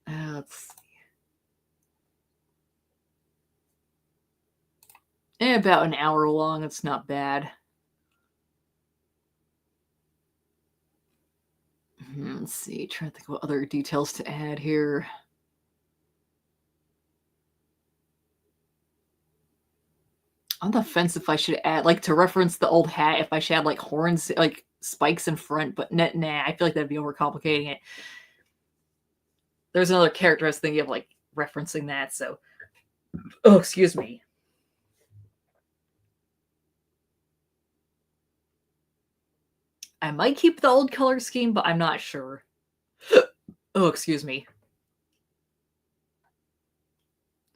Let's see. About an hour long. It's not bad. Let's see. Trying to think what other details to add here. On the fence if I should add, like, to reference the old hat, if I should add, like, horns, like, spikes in front, but nah, I feel like that'd be overcomplicating it. There's another character I was thinking of, like, referencing that, so. Oh, excuse me. I might keep the old color scheme, but I'm not sure. Oh, excuse me.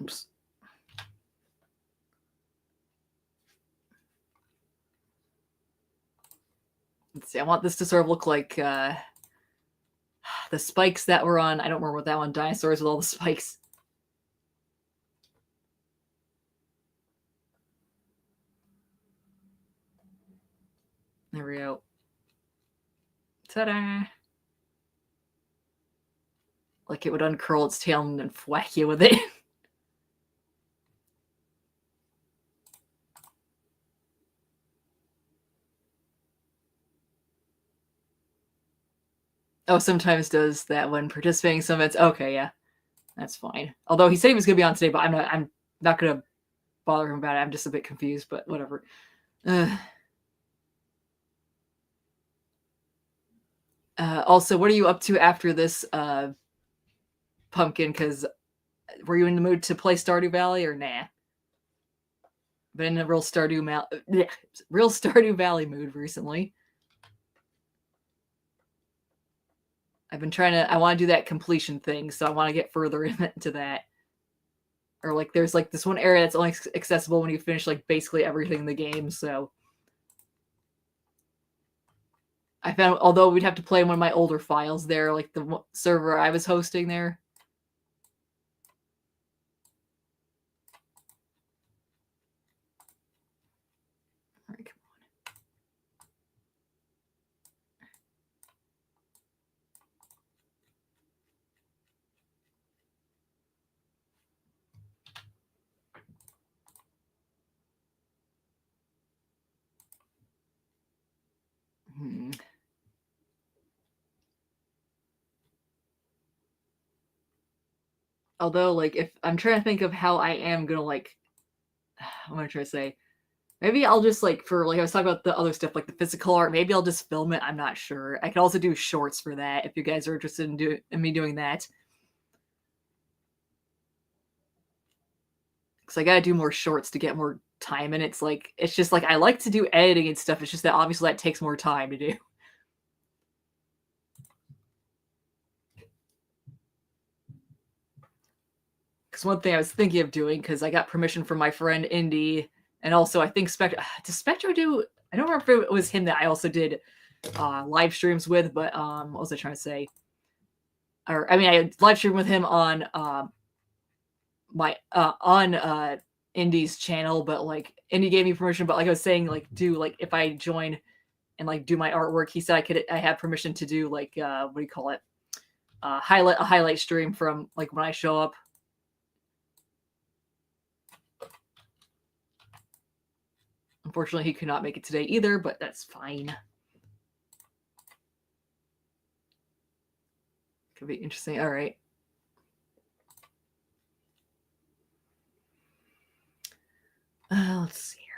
Oops. Let's see. I want this to sort of look like the spikes that were on. I don't remember what that one. Dinosaurs with all the spikes. There we go. Ta-da! Like it would uncurl its tail and then whack you with it. Oh, sometimes does that when participating in some events. Okay, yeah, that's fine. Although he said he was gonna be on today, but I'm not gonna bother him about it. I'm just a bit confused, but whatever. Also, what are you up to after this, Pumpkin? Because were you in the mood to play Stardew Valley or nah? Been in a real Stardew Valley mood recently. I've been trying to. I want to do that completion thing, so I want to get further into that. Or like, there's like this one area that's only accessible when you finish like basically everything in the game. So I found, although we'd have to play one of my older files there, like the server I was hosting there. All right, come on. Although, like, if I'm trying to think of how I am gonna like, I'm gonna try to say, maybe I'll just like for like I was talking about the other stuff like the physical art. Maybe I'll just film it. I'm not sure. I could also do shorts for that if you guys are interested in me doing that. Because I gotta do more shorts to get more time, and it's just like I like to do editing and stuff. It's just that obviously that takes more time to do. Because one thing I was thinking of doing, because I got permission from my friend Indy, and also I think Spectro. Does Spectro do? I don't remember if it was him that I also did live streams with, but what was I trying to say? Or I mean, I live streamed with him on my on Indy's channel, but like Indy gave me permission. But like I was saying, like do like if I join and like do my artwork, he said I have permission to do like what do you call it? A highlight stream from like when I show up. Unfortunately, he could not make it today either, but that's fine. Could be interesting. All right. Let's see here.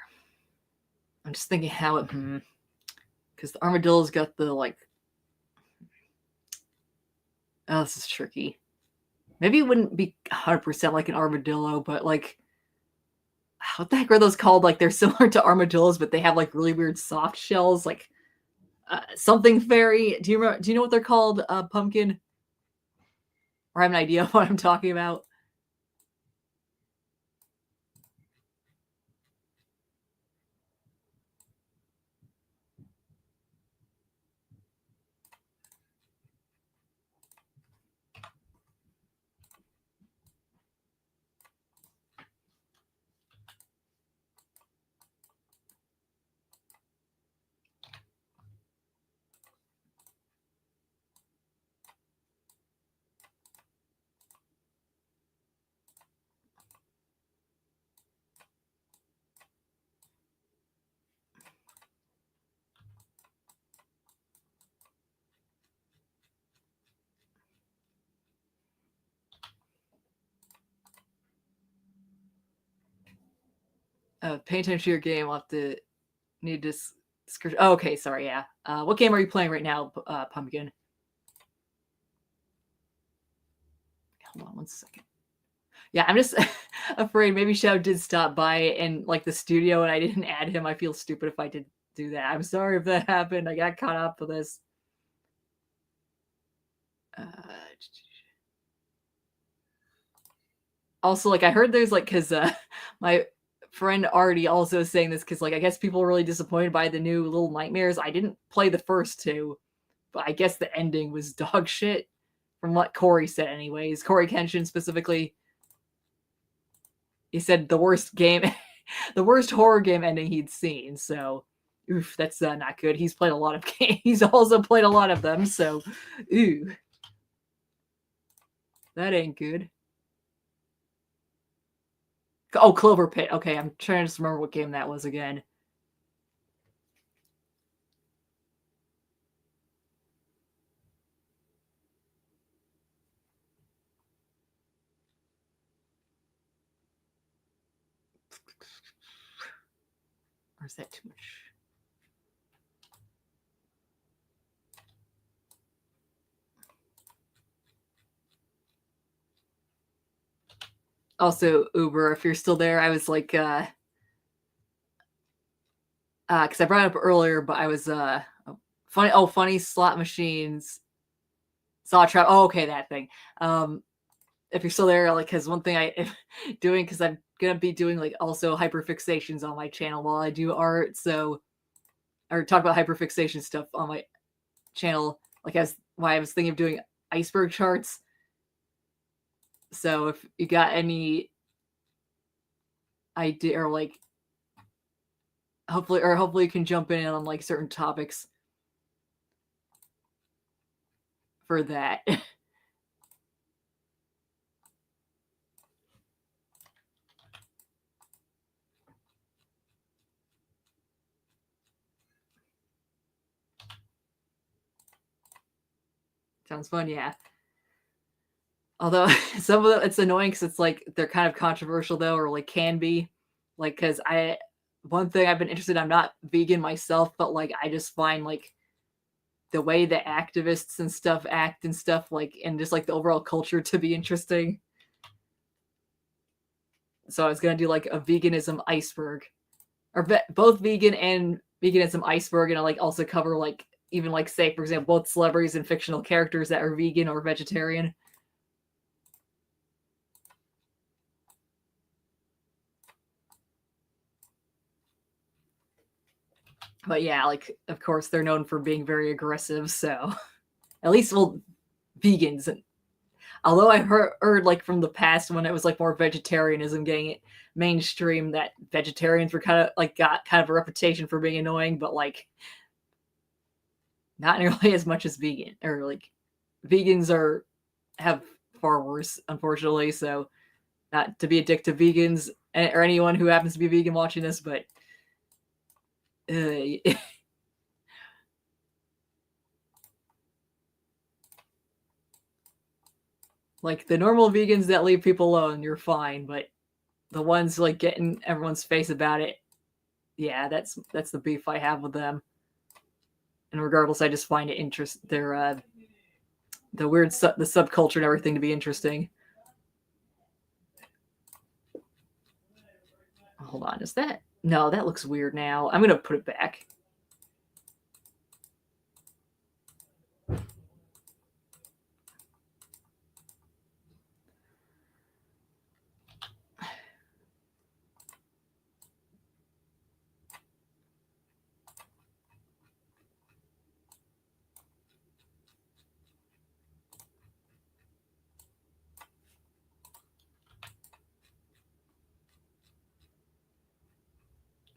I'm just thinking how it, because the armadillo's got the like. Oh, this is tricky. Maybe it wouldn't be 100% like an armadillo, but like, what the heck are those called? Like they're similar to armadillos, but they have like really weird soft shells, like something fairy. Do you know what they're called? Pumpkin. Or have an idea of what I'm talking about? Pay attention to your game. I'll have to need to. Oh, okay, sorry. Yeah. What game are you playing right now, Pumpkin? Hold on one second. Yeah, I'm just afraid maybe Shadow did stop by in like the studio and I didn't add him. I feel stupid if I did do that. I'm sorry if that happened. I got caught up with this. Also, like I heard there's like because my friend Artie also saying this because like I guess people are really disappointed by the new Little Nightmares. I didn't play the first two, but I guess the ending was dog shit from what Corey said. Anyways, Corey Kenshin specifically, he said the worst game, the worst horror game ending he'd seen. So, oof, that's not good. He's played a lot of games. He's also played a lot of them. So, ooh, that ain't good. Oh, Clover Pit. Okay, I'm trying to just remember what game that was again. Or is that too much? Also, Uber, if you're still there, I was like, because I brought it up earlier, but I was funny slot machines, saw trap. Oh, okay, that thing. If you're still there, like, because one thing I am doing, because I'm gonna be doing like also hyperfixations on my channel while I do art, so or talk about hyperfixation stuff on my channel, like as why I was thinking of doing iceberg charts. So if you got any idea or like hopefully you can jump in on like certain topics for that. Sounds fun, yeah. Although some of them, it's annoying because it's like they're kind of controversial though, or like can be, like because one thing I've been interested. I'm not vegan myself, but like I just find like the way the activists and stuff act and stuff like, and just like the overall culture to be interesting. So I was gonna do like a veganism iceberg, or both vegan and veganism iceberg, and I like also cover like even like say for example both celebrities and fictional characters that are vegan or vegetarian. But yeah, like of course they're known for being very aggressive, so at least well vegans. Although I heard like from the past when it was like more vegetarianism getting it mainstream, that vegetarians were kind of like got kind of a reputation for being annoying, but like not nearly as much as vegan, or like vegans are have far worse, unfortunately. So not to be a dick to vegans or anyone who happens to be vegan watching this, but like the normal vegans that leave people alone, you're fine. But the ones like getting everyone's face about it, yeah, that's the beef I have with them. And regardless, I just find it the weird the subculture and everything to be interesting. Hold on, is that no? That looks weird now. I'm gonna put it back.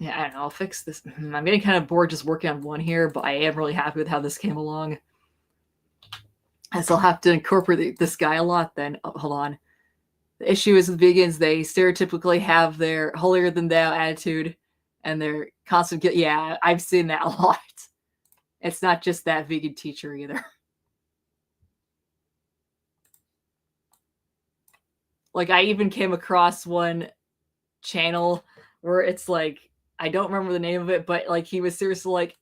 Yeah, I don't know. I'll fix this. I'm getting kind of bored just working on one here, but I am really happy with how this came along. I still have to incorporate this guy a lot then. Oh, hold on. The issue is with vegans, they stereotypically have their holier than thou attitude and their constant guilt. Yeah, I've seen that a lot. It's not just that vegan teacher either. Like, I even came across one channel where it's like, I don't remember the name of it, but like he was seriously like,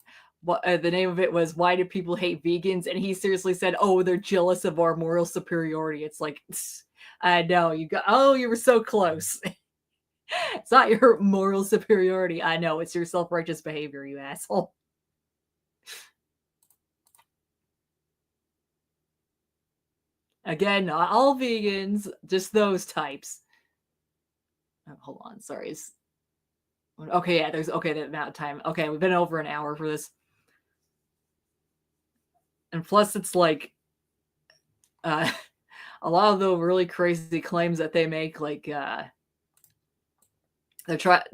what the name of it was, why do people hate vegans? And he seriously said, oh, they're jealous of our moral superiority. It's like, I know you got, oh, you were so close. It's not your moral superiority. I know it's your self-righteous behavior, you asshole. Again, not all vegans, just those types. Oh, hold on, sorry. Okay, yeah, there's okay, that amount of time. Okay, we've been over an hour for this. And plus it's like uh a lot of the really crazy claims that they make, like they're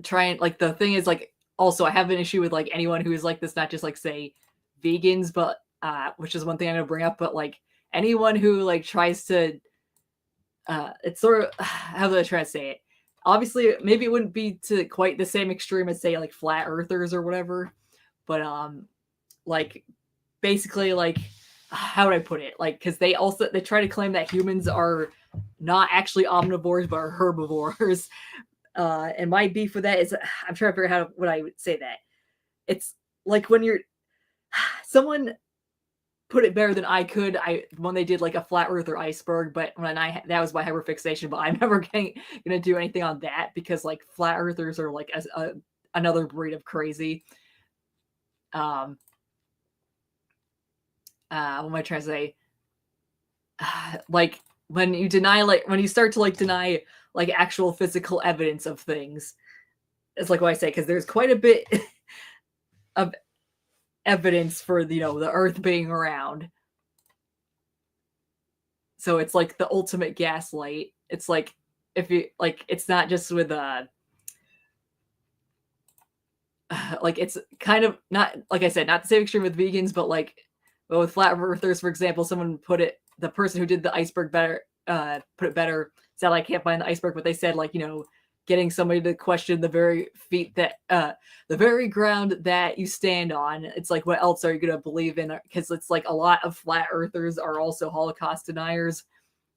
trying like the thing is like also I have an issue with like anyone who is like this, not just like say vegans, but which is one thing I'm gonna bring up, but like anyone who like tries to it's sort of how do I try to say it? Obviously, maybe it wouldn't be to quite the same extreme as say like flat earthers or whatever, but like basically like how would I put it? Like because they try to claim that humans are not actually omnivores but are herbivores, And my beef with that is I'm trying to figure out what I would say that. It's like when you're someone put it better than I could. When they did like a flat earth or iceberg, but when that was my hyperfixation, but I'm never gonna do anything on that because like flat earthers are like another breed of crazy. What am I trying to say? Like when you deny, like when you start to like deny like actual physical evidence of things, it's like what I say, because there's quite a bit of evidence for the earth being around. So it's like the ultimate gaslight. It's like if you like it's not just with like it's kind of not, like I said, not the same extreme with vegans, but like with flat earthers, for example, someone put it, the person who did the iceberg better, put it better, said I can't find the iceberg, but they said like, getting somebody to question the very feet that the very ground that you stand on. It's like, what else are you going to believe in? Because it's like a lot of flat earthers are also Holocaust deniers,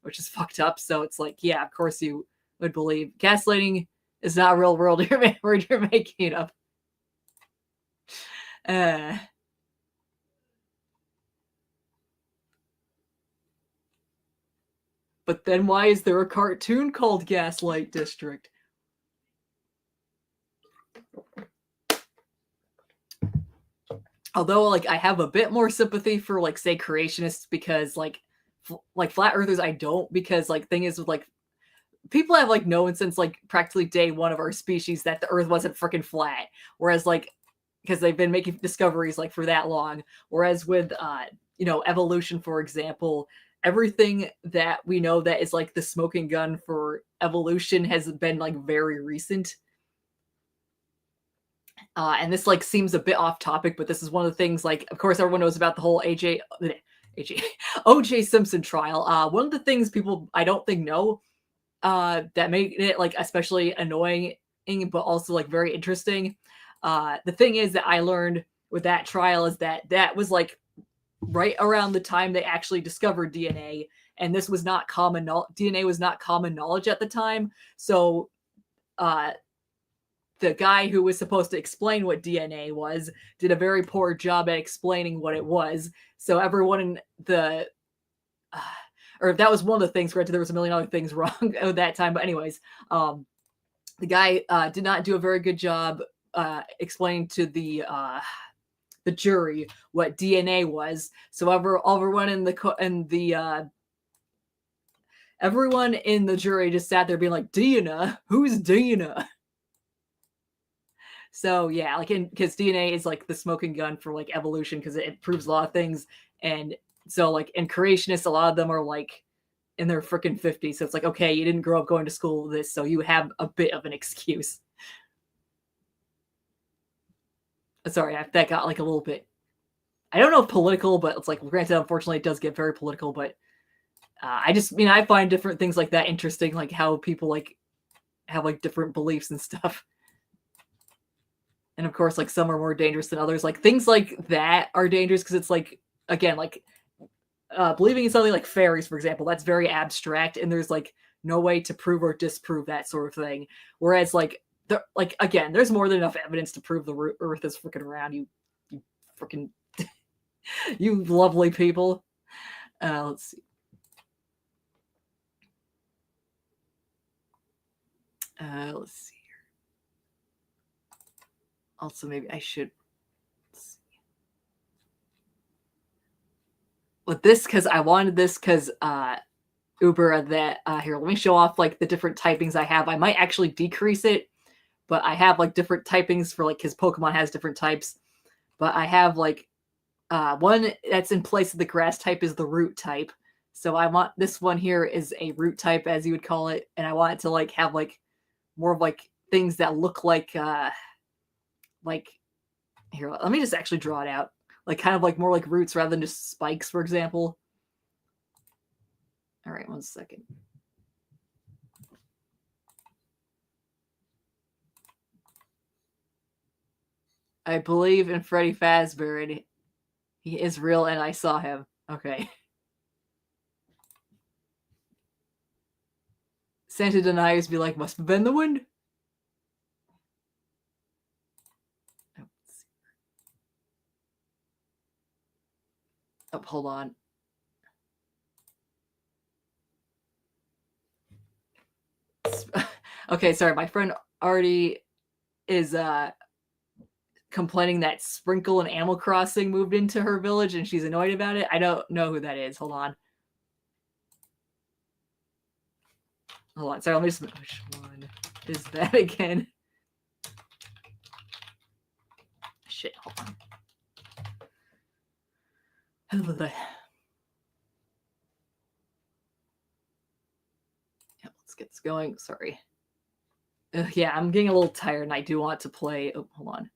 which is fucked up. So it's like, yeah, of course you would believe gaslighting is not a real world you're making it up. But then why is there a cartoon called Gaslight District? Although, like, I have a bit more sympathy for, like, say, creationists because, like flat earthers, I don't, because, like, thing is with, like, people have, like, known since, like, practically day one of our species that the earth wasn't freaking flat. Whereas, like, because they've been making discoveries, like, for that long. Whereas with, evolution, for example, everything that we know that is, like, the smoking gun for evolution has been, like, very recent. And this like seems a bit off topic, but this is one of the things, like, of course, everyone knows about the whole OJ Simpson trial. One of the things people I don't think know that made it like especially annoying, but also like very interesting. The thing is that I learned with that trial is that was like right around the time they actually discovered DNA, and this was not common. DNA was not common knowledge at the time, so the guy who was supposed to explain what DNA was did a very poor job at explaining what it was. So everyone in the or that was one of the things. Granted, there was a million other things wrong at that time, but anyways, the guy did not do a very good job explaining to the jury what DNA was. So everyone everyone in the jury just sat there being like, Dina, who's Dina? So yeah, like because DNA is like the smoking gun for like evolution because it proves a lot of things, and so like in creationists, a lot of them are like in their freaking 50s. So it's like, okay, you didn't grow up going to school with this, so you have a bit of an excuse. Sorry, that got like a little bit. I don't know if political, but it's like, granted, unfortunately, it does get very political. But I find different things like that interesting, like how people like have like different beliefs and stuff. And of course, like some are more dangerous than others. Like things like that are dangerous because it's like, again, like believing in something like fairies, for example, that's very abstract, and there's like no way to prove or disprove that sort of thing. Whereas like again, there's more than enough evidence to prove the Earth is freaking around. You freaking you lovely people. Let's see. Let's see. Also, maybe I should with this because I wanted this because Uber that here, let me show off like the different typings I have. I might actually decrease it, but I have like different typings for like his Pokemon has different types. But I have like one that's in place of the grass type is the root type. So I want this one here is a root type, as you would call it, and I want it to like have like more of like things that look like here, let me just actually draw it out. Like kind of like more like roots rather than just spikes, for example. All right, 1 second. I believe in Freddy Fazbear. He is real, and I saw him. Okay. Santa deniers be like, must have been the wind. Oh, hold on. Okay, sorry. My friend already is complaining that Sprinkle and Animal Crossing moved into her village and she's annoyed about it. I don't know who that is. Hold on. Hold on. Sorry, let me just... Which one is that again? Shit, hold on. Yeah, let's get this going. Sorry. Yeah, I'm getting a little tired and I do want to play... Oh, hold on.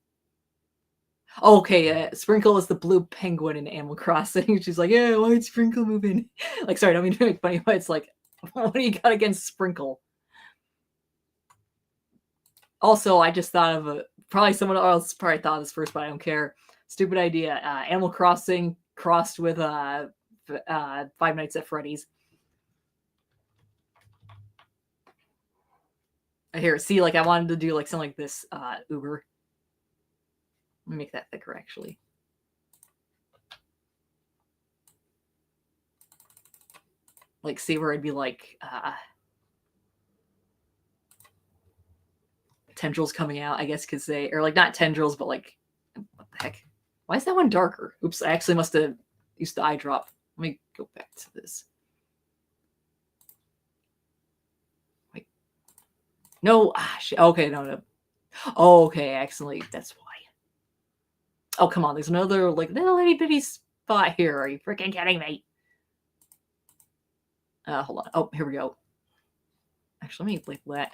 Okay, Sprinkle is the blue penguin in Animal Crossing. She's like, yeah, why'd Sprinkle move in? Like, sorry, I don't mean to make funny, but it's like, what do you got against Sprinkle? Also, I just thought of probably someone else probably thought of this first, but I don't care. Stupid idea. Animal Crossing crossed with Five Nights at Freddy's. Here, see, like I wanted to do like something like this, Uber. Let me make that thicker, actually. Like, see where I'd be like, tendrils coming out, I guess, because they, or like not tendrils, but like, what the heck? Why is that one darker? Oops, I actually must have used the eye drop. Let me go back to this. Wait. No, okay, no. Oh, okay, accidentally, that's why. Oh, come on, there's another, like, little itty bitty spot here. Are you freaking kidding me? Hold on. Oh, here we go. Actually, let me label that.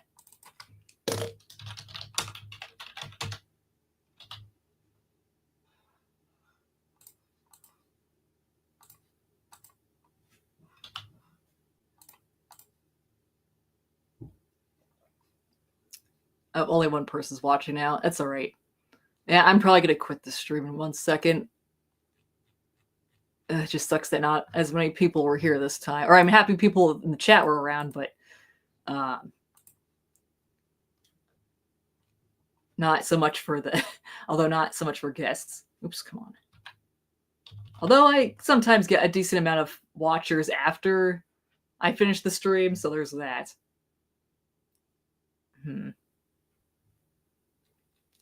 Only one person's watching now. That's all right. Yeah, I'm probably going to quit the stream in 1 second. It just sucks that not as many people were here this time. Or I'm happy people in the chat were around, but not so much for the... although not so much for guests. Oops, come on. Although I sometimes get a decent amount of watchers after I finish the stream, so there's that.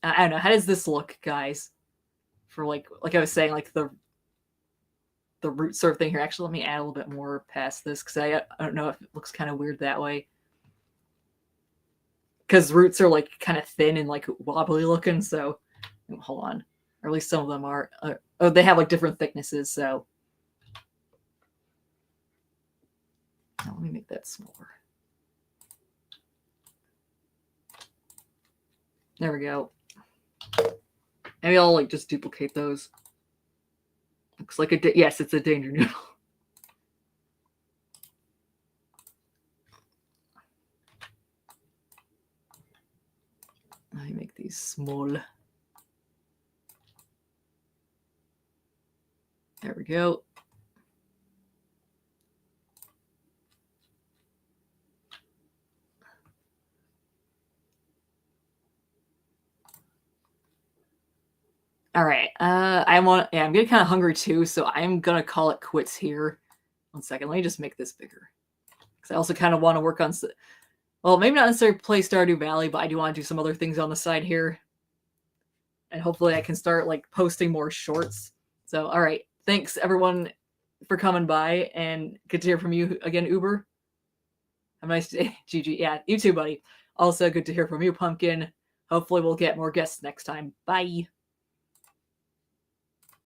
I don't know. How does this look, guys? For like I was saying, like the root sort of thing here. Actually, let me add a little bit more past this because I don't know if it looks kind of weird that way. Because roots are like kind of thin and like wobbly looking. So hold on, or at least some of them are. Oh, they have like different thicknesses. So now let me make that smaller. There we go. Maybe I'll like just duplicate those. Looks like a yes, it's a danger noodle. Let me make these small. There we go. All right. I'm getting kind of hungry too, so I'm gonna call it quits here. 1 second. Let me just make this bigger. Because I also kind of want to work on, well, maybe not necessarily play Stardew Valley, but I do want to do some other things on the side here. And hopefully I can start like posting more shorts. So, all right. Thanks everyone for coming by, and good to hear from you again, Uber. Have a nice day. GG. Yeah, you too, buddy. Also good to hear from you, Pumpkin. Hopefully we'll get more guests next time. Bye.